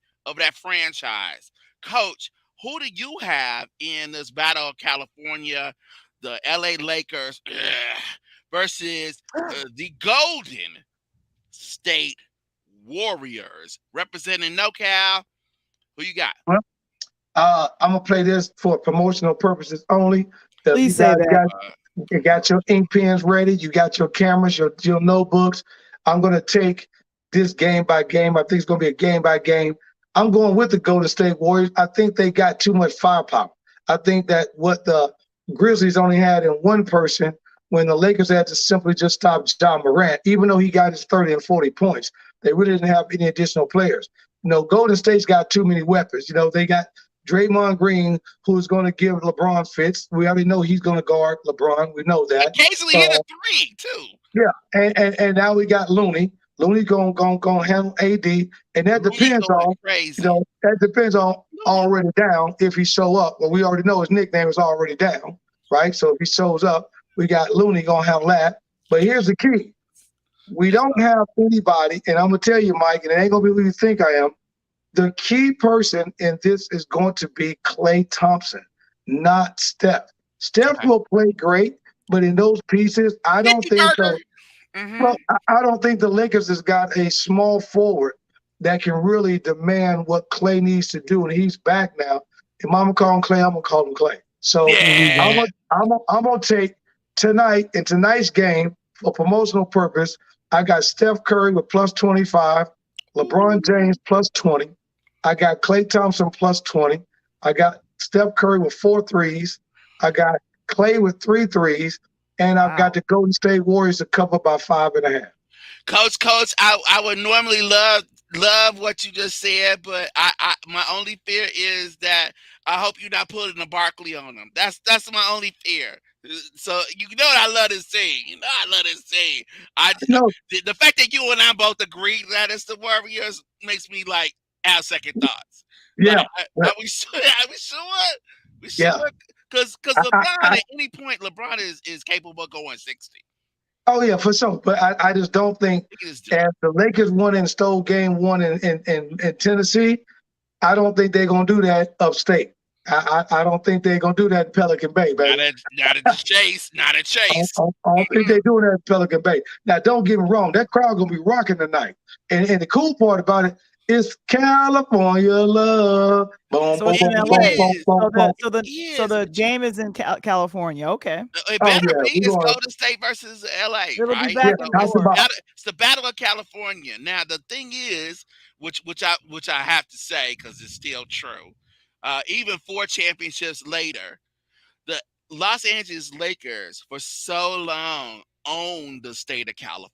franchise. Coach, who do you have in this battle of California, the LA Lakers versus the Golden State Warriors representing NoCal? Who you got? Well, I'm gonna play this for promotional purposes only. Please say that. You got your ink pens ready. You got your cameras, your notebooks. I'm gonna take this game by game. I think it's gonna be a game by game. I'm going with the Golden State Warriors. I think they got too much firepower. I think that what the Grizzlies only had in one person, when the Lakers had to simply just stop Ja Morant, even though he got his 30 and 40 points, they really didn't have any additional players. Golden State's got too many weapons. They got Draymond Green, who's going to give LeBron fits. We already know he's going to guard LeBron. We know that. Occasionally hit a three, too. Yeah, and now we got Looney. Looney going to handle AD, and that depends on, that depends on already down if he show up. Well, we already know his nickname is already down, right? So if he shows up, we got Looney going to handle that. But here's the key. We don't have anybody, and I'm going to tell you, Mike, and it ain't going to be who you think I am. The key person in this is going to be Klay Thompson, not Steph. Steph will play great, but in those pieces, I don't think so. Well, I don't think the Lakers has got a small forward that can really demand what Klay needs to do, and he's back now. If I'm gonna call him Klay, I'm gonna call him Klay. So I'm gonna take tonight in tonight's game for promotional purpose. I got Steph Curry with plus 25, LeBron James plus 20. I got Klay Thompson plus 20. I got Steph Curry with 4 threes. I got Klay with 3 threes. And I've got the Golden State Warriors to cover by 5.5. Coach, I would normally love what you just said, but I my only fear is that I hope you're not pulling a Barkley on them. That's my only fear. So you know I love this team. You know I love this team. I No, the fact that you and I both agree that it's the Warriors makes me like have second thoughts. yeah, Like, are we sure? Are we sure? We sure? yeah. Because LeBron at any point, LeBron is capable of going 60. Oh yeah, for sure. But I just don't think He can just do it. as the Lakers won and stole game one in Tennessee, I don't think they're gonna do that upstate. I don't think they're gonna do that in Pelican Bay, baby. Not a chase. Not a chase. I don't think they're doing that in Pelican Bay. Now, don't get me wrong, that crowd gonna be rocking tonight. And the cool part about it is California love. Boom, So boom, it's in boom, LA. boom, boom, boom, boom. So the game is in California. Okay. It Oh better yeah, be. we're It's going. Golden State versus LA, It'll be right? Yeah, back and talk forth. about. It's the Battle of California. Now the thing is, which I have to say because it's still true. Even 4 championships later, the Los Angeles Lakers for so long owned the state of California.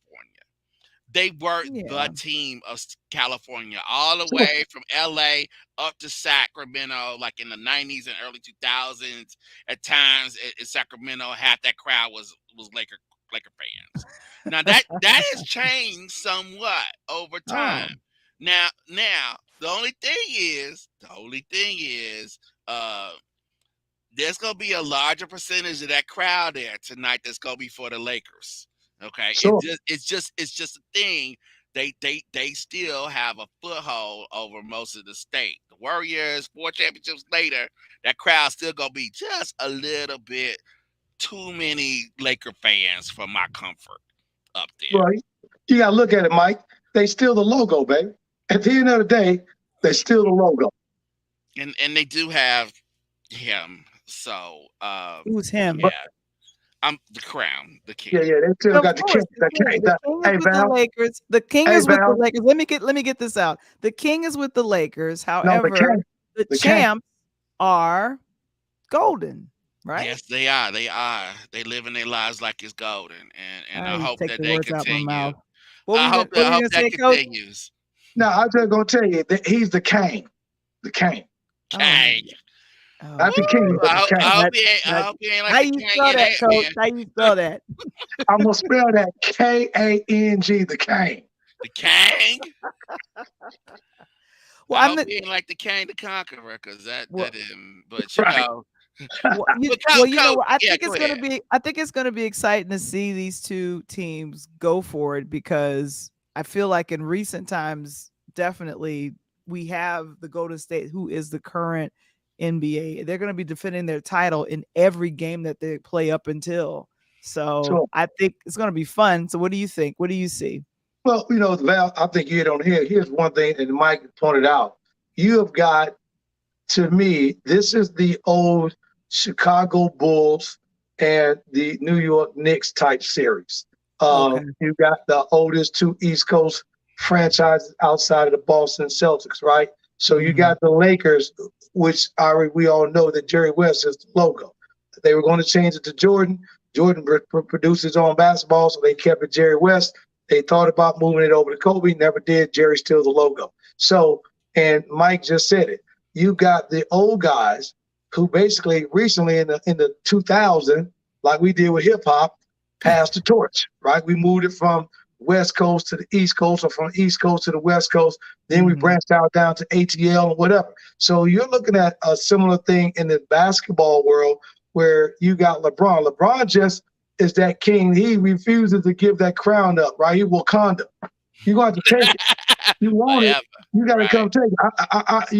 They were Yeah. the team of California, all the Sure. way from LA up to Sacramento, like in the 90s and early 2000s. At times in Sacramento, half that crowd was Laker fans. Now that has changed somewhat over Oh. time. Now the only thing is, there's gonna be a larger percentage of that crowd there tonight that's gonna be for the Lakers. Okay, Sure. it's just a thing. They still have a foothold over most of the state. The Warriors, 4 championships later, that crowd's still gonna be just a little bit too many Laker fans for my comfort up there. Well, you gotta look at it, Mike. They steal the logo, baby. At the end of the day, they steal the logo. And they do have him. So Who's him? yeah, I'm the crown, the king. Yeah, they still Of got the course, king. The king. the king is Hey, with the Val. Lakers. The king Hey, is with the Val. Lakers. Let me get this out. The king is with the Lakers. No, However, the the king. champs are golden, right? Yes, they are. They are. They living their lives like it's golden, and I You hope take that the they words out my continue. mouth. I What hope were you gonna that say, Coach? continues. No, I'm just gonna tell you that he's the king. The king. Oh, King. oh. Not the king, but the king. I hope That- he ain't. I that- hope he ain't How like you the king spell in that, Coach? Ant-Man. How you spell that? I'm gonna spell that K-A-N-G, the king. The king. Well, I I'm hope the, he ain't like the king, the conqueror, because well, that didn't. But you Right. know, well, but you know what? I yeah, think go it's gonna ahead. be. I think it's gonna be exciting to see these two teams go for it because I feel like in recent times, definitely we have the Golden State, who is the current NBA. They're gonna be defending their title in every game that they play up until. So Sure. I think it's gonna be fun. So what do you think? What do you see? Well, Val, I think you hit on here. Here's one thing, and Mike pointed out. You have got, to me, this is the old Chicago Bulls and the New York Knicks type series. Okay. You got the oldest two East Coast franchises outside of the Boston Celtics, right? So you Mhm. got the Lakers, which we all know that Jerry West is the logo. They were going to change it to Jordan. Jordan produced his own basketball, so they kept it Jerry West. They thought about moving it over to Kobe, never did. Jerry still the logo. So, and Mike just said it. You got the old guys who basically recently in the 2000, like we did with hip hop, passed the torch, right? We moved it from West Coast to the East Coast, or from East Coast to the West Coast. Then we Mhm. branched out down to ATL and whatever. So you're looking at a similar thing in the basketball world where you got LeBron. LeBron just is that king. He refuses to give that crown up, right? He Wakanda. You're going to have to take it. You want it, Whatever. you got to Right. come take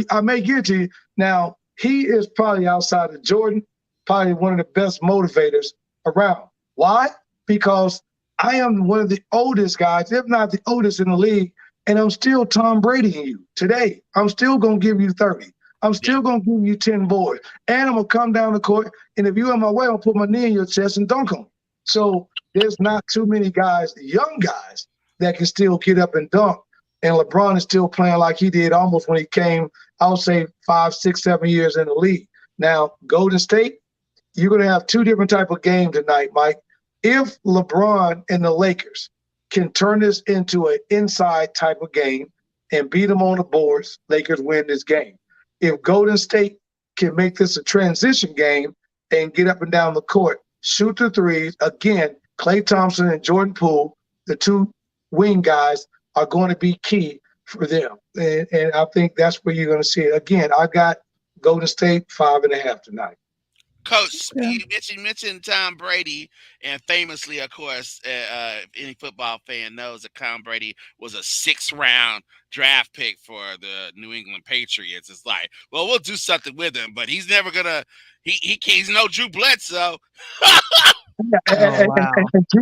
it. I may get to you. Now, he is probably outside of Jordan, probably one of the best motivators around. Why? Because I am one of the oldest guys, if not the oldest in the league, and I'm still Tom Bradying you today. I'm still going to give you 30. I'm still going to give you 10 boards. And I'm going to come down the court, and if you're in my way, I'll put my knee in your chest and dunk on you. So there's not too many guys, young guys, that can still get up and dunk. And LeBron is still playing like he did almost when he came, I would say 5, 6, 7 years in the league. Now, Golden State, you're going to have two different type of game tonight, Mike. If LeBron and the Lakers can turn this into an inside type of game and beat them on the boards, Lakers win this game. If Golden State can make this a transition game and get up and down the court, shoot the threes. Again, Klay Thompson and Jordan Poole, the two wing guys, are going to be key for them. And I think that's where you're going to see it. Again, I got Golden State 5.5 tonight. Coach, Okay. you mentioned Tom Brady, and famously, of course, any football fan knows that Tom Brady was a sixth-round draft pick for the New England Patriots. It's like, well, we'll do something with him, but he's never gonna. He's no Drew Bledsoe. Oh wow.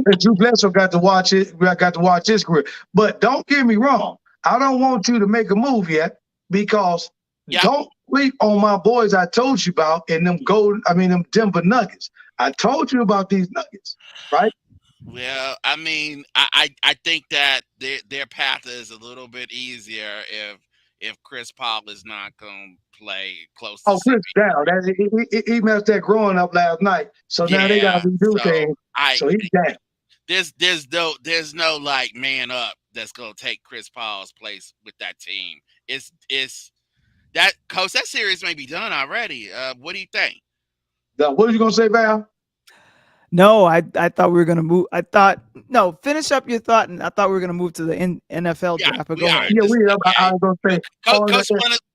And Drew Bledsoe got to watch it. I got to watch his career. But don't get me wrong. I don't want you to make a move yet because Yeah. don't sleep on my boys I told you about and them them Denver Nuggets. I told you about these Nuggets, right? Well, I mean, I think that their path is a little bit easier if Chris Paul is not going to play close to Oh, Chris 70. down. He messed that growing up last night. So now they got Yeah, to redo so things. So he's down. there's no like man up that's gonna take Chris Paul's place with that team. It's that coach, that series may be done already. What do you think? Now, what are you going to say, Val? No, I thought we were gonna move. No, finish up your thought, and I thought we were gonna move to the NFL Yeah, draft. But we go are. ahead. Yeah, I Okay. was going to say.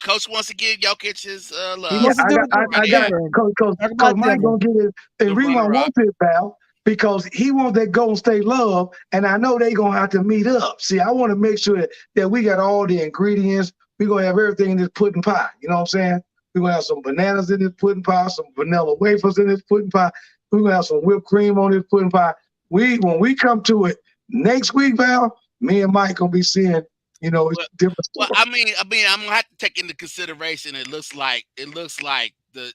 Coach wants to give Jokic his He love. wants to do it I got Denver. Coach Talk about Mike Denver. gonna get it. The And reason I runner-up. want this, Val, because he wants that Golden State love, and I know they gonna have to meet up. See, I want to make sure that we got all the ingredients. We're gonna have everything in this pudding pie. You know what I'm saying? We're gonna have some bananas in this pudding pie, some vanilla wafers in this pudding pie. We're gonna have some whipped cream on this pudding pie. When we come to it next week, Val, me and Mike gonna be seeing, Well, different well, stuff. I mean, I'm gonna have to take into consideration. It looks like the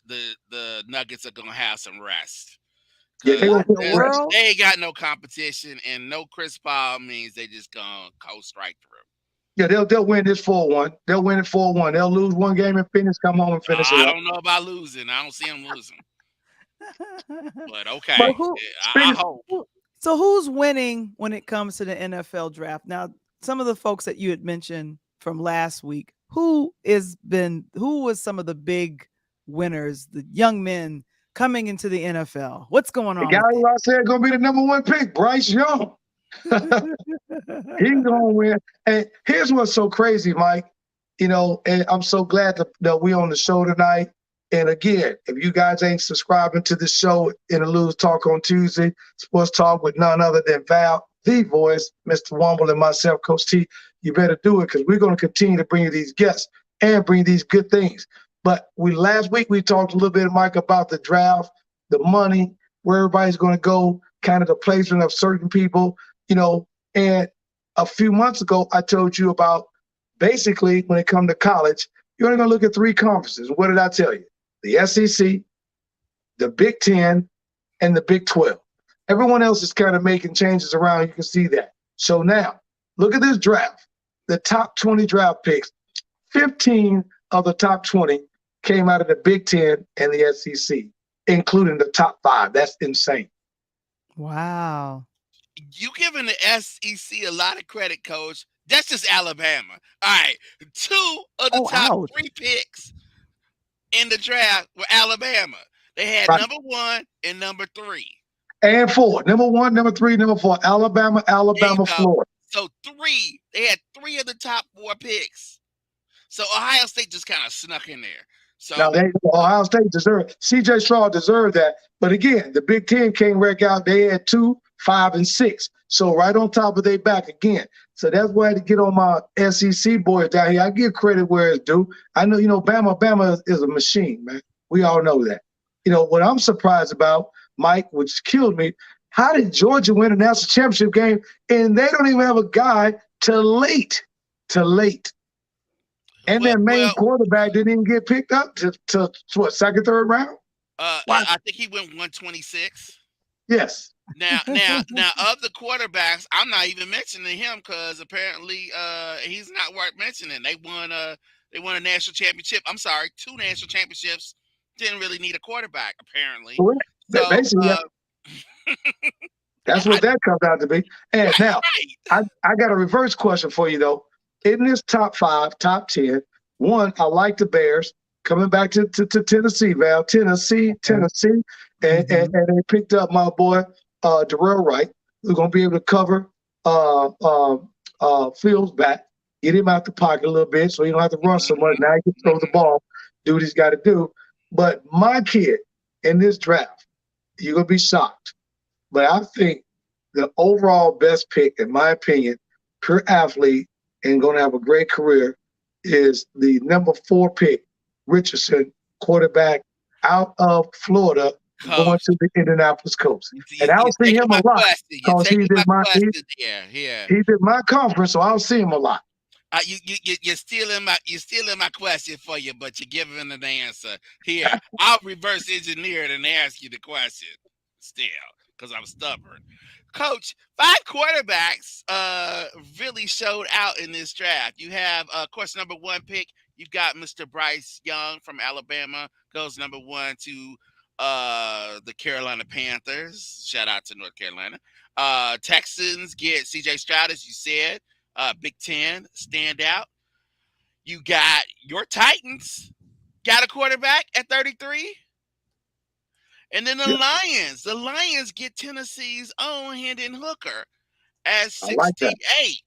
Nuggets are gonna have some rest Yeah, they because gonna What in get the rest. world? they ain't got no competition, and no Chris Paul means they just gonna coast right through. Yeah, they'll win this 4-1. They'll win it 4-1. They'll lose one game and finish, come home and finish it I up. don't know about losing. I don't see them losing, but So okay. who? I Speaking, hope. So who's winning when it comes to the NFL draft? Now, some of the folks that you had mentioned from last week, who was some of the big winners, the young men coming into the NFL? What's going the on guy with who I said gonna be the number one pick, Bryce Young. He's that? gonna win. And here's what's so crazy, Mike. And I'm so glad that we on the show tonight. And again, if you guys ain't subscribing to the show, Interludes Talk on Tuesday, Sports Talk with none other than Val, the voice, Mr. Wamble, and myself, Coach T, you better do it because we're going to continue to bring you these guests and bring these good things. But last week we talked a little bit, Mike, about the draft, the money, where everybody's going to go, kind of the placement of certain people, and a few months ago I told you about basically when it comes to college, you're only going to look at three conferences. What did I tell you? The SEC, the Big Ten, and the Big 12. Everyone else is kind of making changes around. You can see that. So now, look at this draft. The top 20 draft picks, 15 of the top 20 came out of the Big Ten and the SEC, including the top 5. That's insane. Wow. You giving the SEC a lot of credit, Coach. That's just Alabama. All right, 2 of the top ouch. 3 picks in the draft were Alabama. They had Right. number 1 and number 3. And 4. Number 1, number 3, number 4. Alabama, There you go. Florida. So 3, they had 3 of the top 4 picks. So Ohio State just kind of snuck in there. So Now, Ohio State deserved. C.J. Stroud deserved that. But again, the Big Ten came back out. They had 2, 5, and 6. So right on top of their back again. So that's why I had to get on my SEC boys down here. I give credit where it's due. I know, Bama is a machine, man. We all know that. What I'm surprised about, Mike, which killed me, how did Georgia win a national championship game and they don't even have a guy to late? And their main quarterback didn't even get picked up to what, second, third round? I think he went 126. Yes. Now, of the quarterbacks, I'm not even mentioning him because apparently he's not worth mentioning. They won a national championship. I'm sorry, 2 national championships. Didn't really need a quarterback, apparently. So, basically, that's what that comes out to be. And now, right. I got a reverse question for you, though. In this top 5, top 10, one, I like the Bears. coming back to Tennessee, Val. Tennessee. And they picked up my boy Darrell Wright, who's gonna be able to cover Fields back, get him out the pocket a little bit so he don't have to run so much. Now he can throw the ball, do what he's got to do. But my kid in this draft, you're gonna be shocked. But I think the overall best pick, in my opinion, pure athlete and going to have a great career, is the number 4 pick, Richardson, quarterback out of Florida, going to the Indianapolis Colts. And I'll see him a lot because he did my conference, so I'll see him a lot. You're stealing my question for you, but you're giving an answer. Here, I'll reverse engineer it and ask you the question still, because I'm stubborn. Coach, 5 quarterbacks really showed out in this draft. You have, of course, number 1 pick. You've got Mr. Bryce Young from Alabama, goes number 1 to the Carolina Panthers. Shout out to North Carolina. Texans get C.J. Stroud, as you said, Big Ten standout. You got your Titans got a quarterback at 33. And then the Lions get Tennessee's own Hendon Hooker at 68. Like,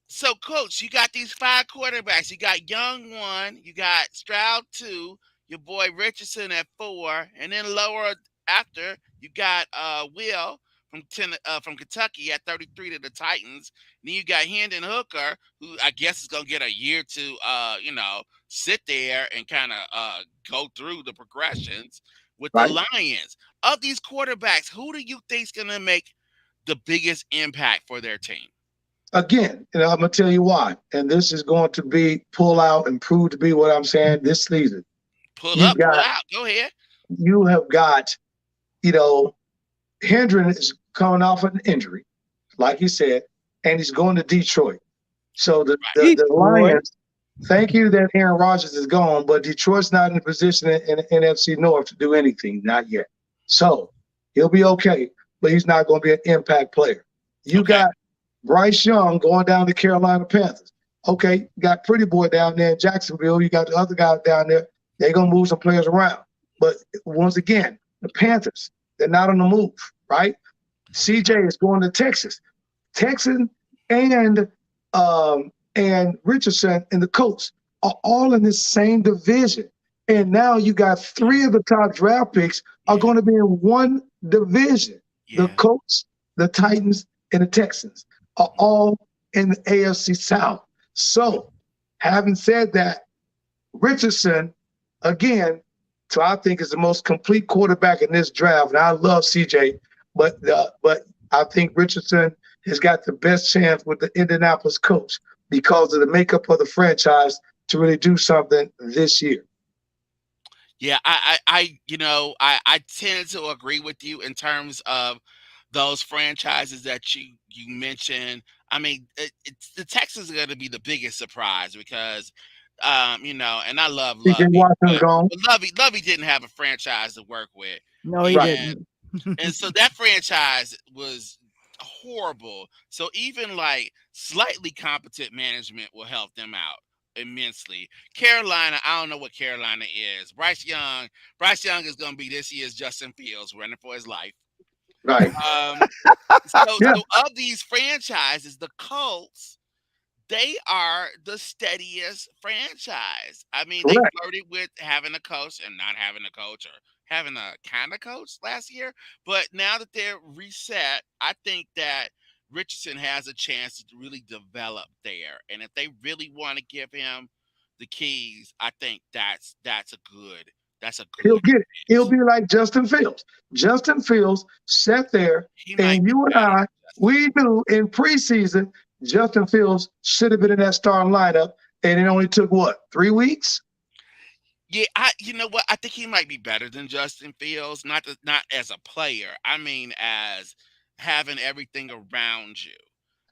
so, Coach, you got these 5 quarterbacks. You got Young 1, you got Stroud 2, your boy Richardson at 4, and then lower after you got Will from Kentucky at 33 to the Titans. And then you got Hendon Hooker, who I guess is gonna get a year to sit there and kind of go through the progressions with the Lions. Of these quarterbacks, who do you think is going to make the biggest impact for their team? Again, I'm going to tell you why. And this is going to be pull out and prove to be what I'm saying this season. Pull out. Go ahead. You have got, Hendren is coming off an injury, like you said, and he's going to Detroit. So the Lions, thank you that Aaron Rodgers is gone, but Detroit's not in a position in NFC North to do anything, not yet. So he'll be okay, but he's not going to be an impact player. You got Bryce Young going down to Carolina Panthers. Okay, you got Pretty Boy down there in Jacksonville. You got the other guy down there. They're going to move some players around. But once again, the Panthers, they're not on the move, right? CJ is going to Texas. Texans and Richardson and the Colts are all in the same division. And now you got 3 of the top draft picks are going to be in one division. The Colts, the Titans, and the Texans are all in the AFC South. So, having said that, Richardson, again, so I think is the most complete quarterback in this draft. And I love CJ, but I think Richardson has got the best chance with the Indianapolis Colts because of the makeup of the franchise to really do something this year. Yeah, I tend to agree with you in terms of those franchises that you mentioned. I mean, the Texans are going to be the biggest surprise because, and I love Lovey. Lovey didn't have a franchise to work with. No, he didn't. And so that franchise was horrible. So even like slightly competent management will help them out immensely. Carolina, I don't know what Carolina is. Bryce Young is going to be this year's Justin Fields running for his life. Right. So of these franchises, the Colts, they are the steadiest franchise. I mean, they flirted with having a coach and not having a coach, or having a kind of coach last year. But now that they're reset, I think that Richardson has a chance to really develop there. And if they really want to give him the keys, I think that's a good. He'll get it. He'll be like Justin Fields. Justin Fields sat there, and you and I, we knew in preseason Justin Fields should have been in that starting lineup, and it only took 3 weeks? Yeah, you know what? I think he might be better than Justin Fields, not as a player. I mean, as having everything around you.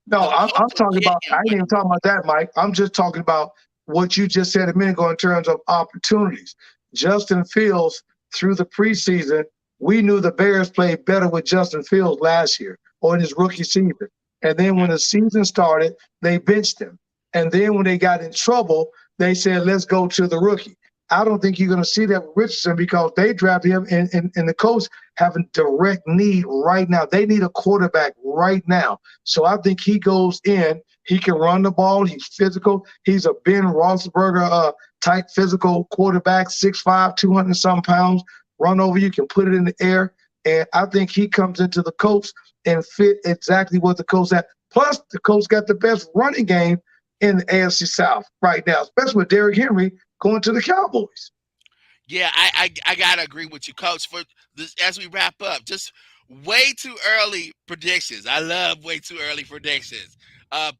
No, I'm talking about. I ain't even talking about that, Mike. I'm just talking about what you just said a minute ago in terms of opportunities. Justin Fields, through the preseason, we knew the Bears played better with Justin Fields last year or in his rookie season. And then when the season started, they benched him. And then when they got in trouble, they said, let's go to the rookie. I don't think you're going to see that with Richardson because they drafted him, and the Colts have a direct need right now. They need a quarterback right now. So I think he goes in. He can run the ball. He's physical. He's a Ben Roethlisberger type physical quarterback, 6'5", 200 some pounds. Run over you, can put it in the air. And I think he comes into the Colts and fit exactly what the Colts have. Plus, the Colts got the best running game in the AFC South right now, especially with Derrick Henry going to the Cowboys. Yeah, I gotta agree with you, Coach. For this, as we wrap up, just way too early predictions. I love way too early predictions.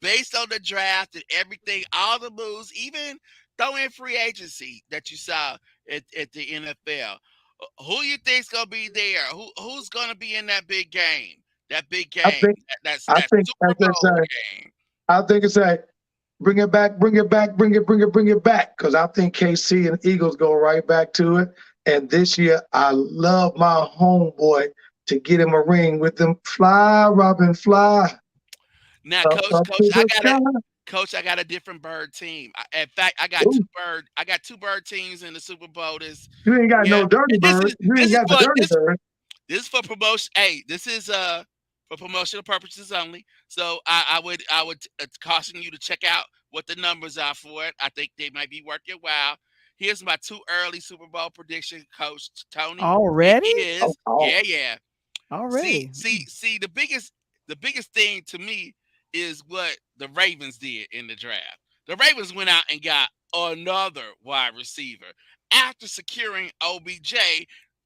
Based on the draft and everything, all the moves, even throw in free agency that you saw at the NFL. Who you think's gonna be there? Who's gonna be in that big game? That big I game. think, That's I that think, Super Bowl game. I think it's a bring it back, bring it back, bring it back. Because I think KC and Eagles go right back to it. And this year, I love my homeboy to get him a ring with them. Fly, Robin, fly. Now, Up, Coach, up Coach, to I the got sky. it. Coach, I got a different bird team. In fact, Ooh, I got two bird teams in the Super Bowl this you ain't got year. no dirty And bird. You this ain't is got the for dirty bird. this is for promotion. Hey, this is for promotional purposes only. So I would caution you to check out what the numbers are for it. I think they might be worth your while. Here's my two early Super Bowl prediction, Coach Tony. It Already? Oh, is oh. yeah. See, Already. see, see. The biggest thing to me is what the Ravens did in the draft. The Ravens went out and got another wide receiver after securing OBJ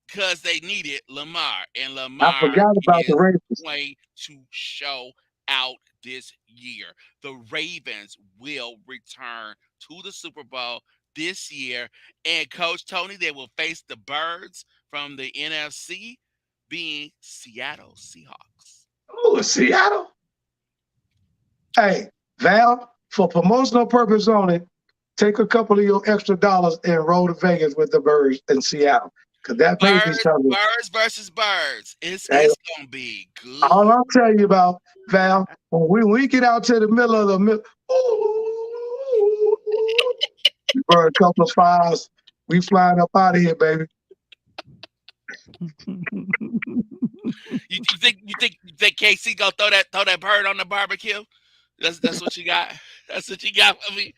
because they needed Lamar, and I Lamar forgot about the is Ravens. going to show out this year. The Ravens will return to the Super Bowl this year, and Coach Tony, they will face the Birds from the NFC, being Seattle Seahawks. Oh, Seattle. Hey, Val, for promotional purpose only, take a couple of your extra dollars and roll to Vegas with the Birds in Seattle. Because that may be Birds, something. birds versus birds. It's Hey, it's gonna be all good. I'll tell you about, Val, when we get out to the middle of the middle, ooh, we burn a couple of fires. We flying up out of here, baby. You think KC gonna throw that bird on the barbecue? That's what you got. That's what you got for me.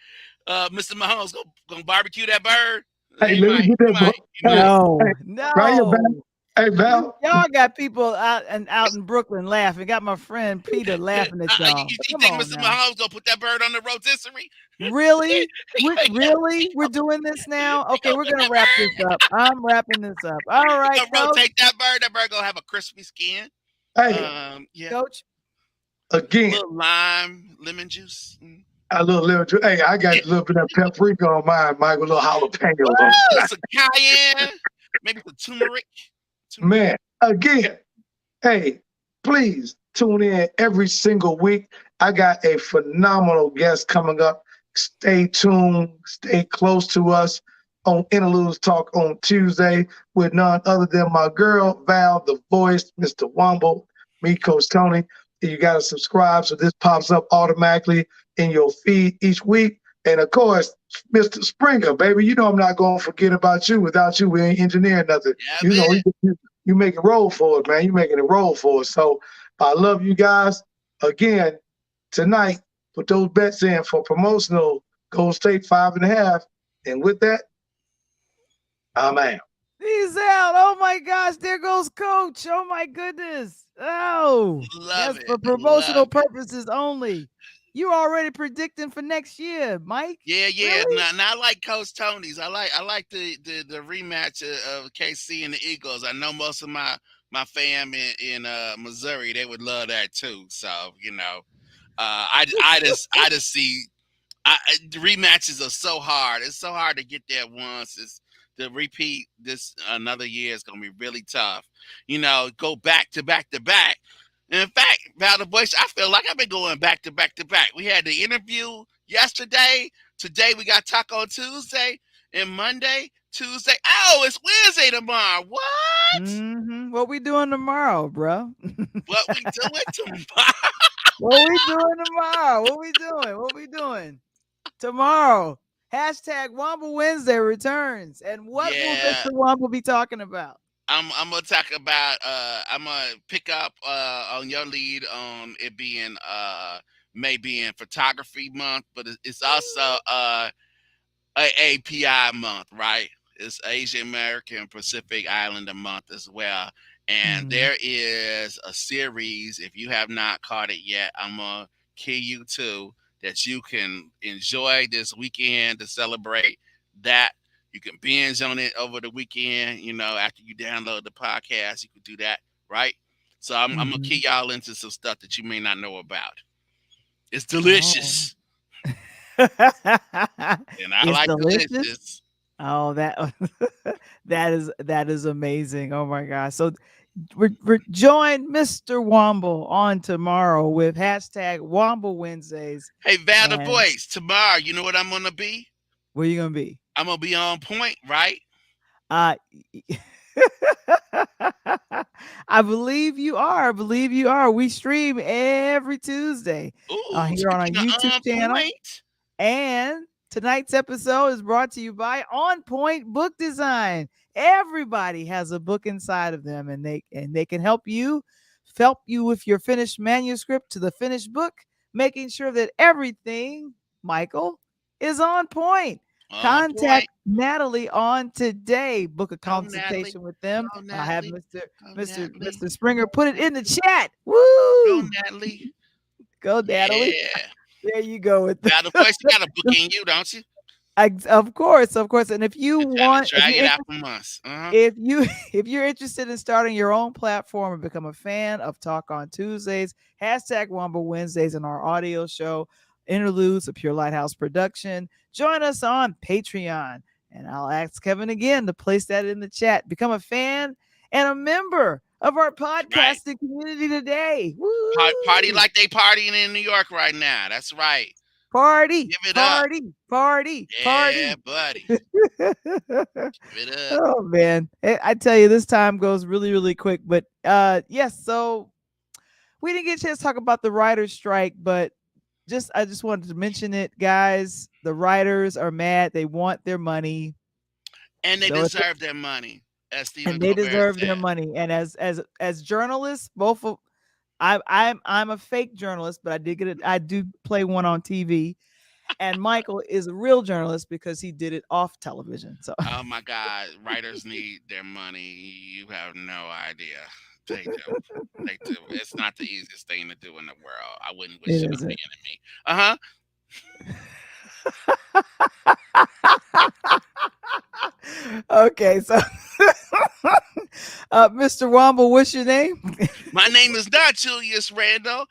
Mr. Mahomes gonna barbecue that bird. Hey, He let me might. get He that. might. He Hey, might. hey, No, right here, Val. no. Hey, Val. Y'all got people out in Brooklyn laughing. Got my friend Peter laughing at y'all. You Come think on Mr. now. Mahomes gonna put that bird on the rotisserie? Really? He Really? We're doing this now? Okay, gonna we're put gonna that wrap this bird. up. I'm wrapping this up. All He right, gonna coach. rotate that bird. That bird gonna have a crispy skin. Hey, Yeah. Coach. again, Little lime, lemon juice. a little little. Hey, I got Yeah. a little bit of paprika on mine, Mike, with a little jalapenos on the Woo! side. Some cayenne, maybe some turmeric. Turmeric. Man, again, hey, please tune in every single week. I got a phenomenal guest coming up. Stay tuned, stay close to us on Interludes Talk on Tuesday with none other than my girl, Val, the voice, Mr. Wamble, me, Coach Tony. You got to subscribe so this pops up automatically in your feed each week. And of course, Mr. Springer, baby, you know I'm not going to forget about you. Without you, we ain't engineering nothing. Yeah, You know, man. you make it roll for us, man. You making it roll for us. So I love you guys. Again, tonight, put those bets in for promotional Gold State 5.5. And with that, I'm out. He's out. Oh my gosh, there goes Coach. Oh my goodness. Oh, Love that's it. for Love promotional it. purposes only. You already predicting for next year, Mike? Yeah, yeah. Really? Now I like Coach Tony's. I like the rematch of KC and the Eagles. I know most of my fam in Missouri, they would love that too. So I just see the rematches are so hard. It's so hard to get there once. It's to repeat this another year is gonna be really tough. Go back to back to back. And in fact, Val the Voice, I feel like I've been going back to back to back. We had the interview yesterday. Today we got Taco Tuesday and Monday, Tuesday. Oh, it's Wednesday tomorrow. What? What we doing tomorrow, bro? What we doing tomorrow? What we doing tomorrow? What we doing? What we doing tomorrow? Hashtag Wamble Wednesday returns. And what will Yeah, Mr. Wamble be talking about? I'm gonna talk about I'm gonna pick up on your lead on it being maybe in photography month, but it's also API month, right? It's Asian American Pacific Islander month as well. And Mm. there is a series, if you have not caught it yet, I'm going to key you to that you can enjoy this weekend to celebrate that. You can binge on it over the weekend, after you download the podcast, you can do that, right? So I'm going to key Mhm. y'all into some stuff that you may not know about. It's Oh. delicious, and I It's like delicious. delicious. Oh, that that is amazing. Oh my gosh. So we're join Mr. Womble on tomorrow with hashtag Womble Wednesdays. Hey, Val the And Voice, tomorrow, you know what I'm gonna be? where you gonna be? I'm gonna be on point, right? Uh I believe you are. I believe you are. We stream every Tuesday Ooh, here on our speaking of YouTube on channel. point, And tonight's episode is brought to you by On Point Book Design. Everybody has a book inside of them, and they can help you with your finished manuscript to the finished book, making sure that everything, Michael, is on point. on point. Contact Natalie on today. Book a Go Natalie, consultation with them. go I'll have Natalie, Mr. go Mr. Natalie, Mr. Springer put it in the chat. go Woo! Natalie. Go, Natalie. Yeah, There you go with Val the Voice, you got a book in you, don't you? Of course, of course. And if you Been trying to want, if drag you're it out interested, from us. if you if you're interested in starting your own platform and become a fan of Talk on Tuesdays, hashtag Womble Wednesdays in our audio show, Interludes, a Pure Lighthouse production, join us on Patreon. And I'll ask Kevin again to place that in the chat. Become a fan and a member of our That's right. podcasting community today. Party Woo! like they partying in New York right now. That's right. Party, Give it up. party, party, Yeah, party. buddy. Give it up. Oh man, I tell you, this time goes really, really quick. But yes, so we didn't get a chance to talk about the writers' strike, but I just wanted to mention it, guys. The writers are mad; they want their money, And they so deserve their money, as Stephen and they Colbert deserve their said. money. And as journalists, both of I'm a fake journalist, but I do play one on TV. And Michael is a real journalist because he did it off television. So Oh my God, writers need their money. You have no idea. They do. They do. It's not the easiest thing to do in the world. I wouldn't wish it it on isn't. the enemy. Uh Okay, so Mr. Womble, what's your name? My name is not Julius Randall,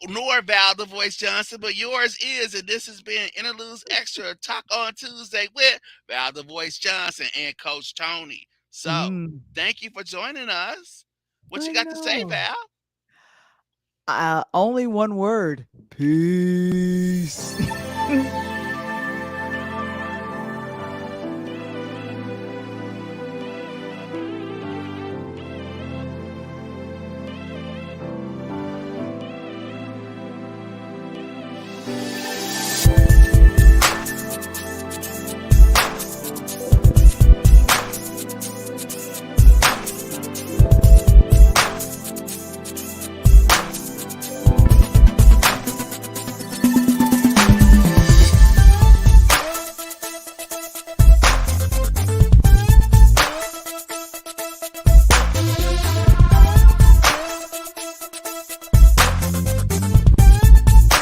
nor Val the Voice Johnson, but yours is, and this has been Interludes Extra Talk on Tuesday with Val the Voice Johnson and Coach Tony. So, Mm, thank you for joining us. What I you got to say, know. Val? Only one word. Peace.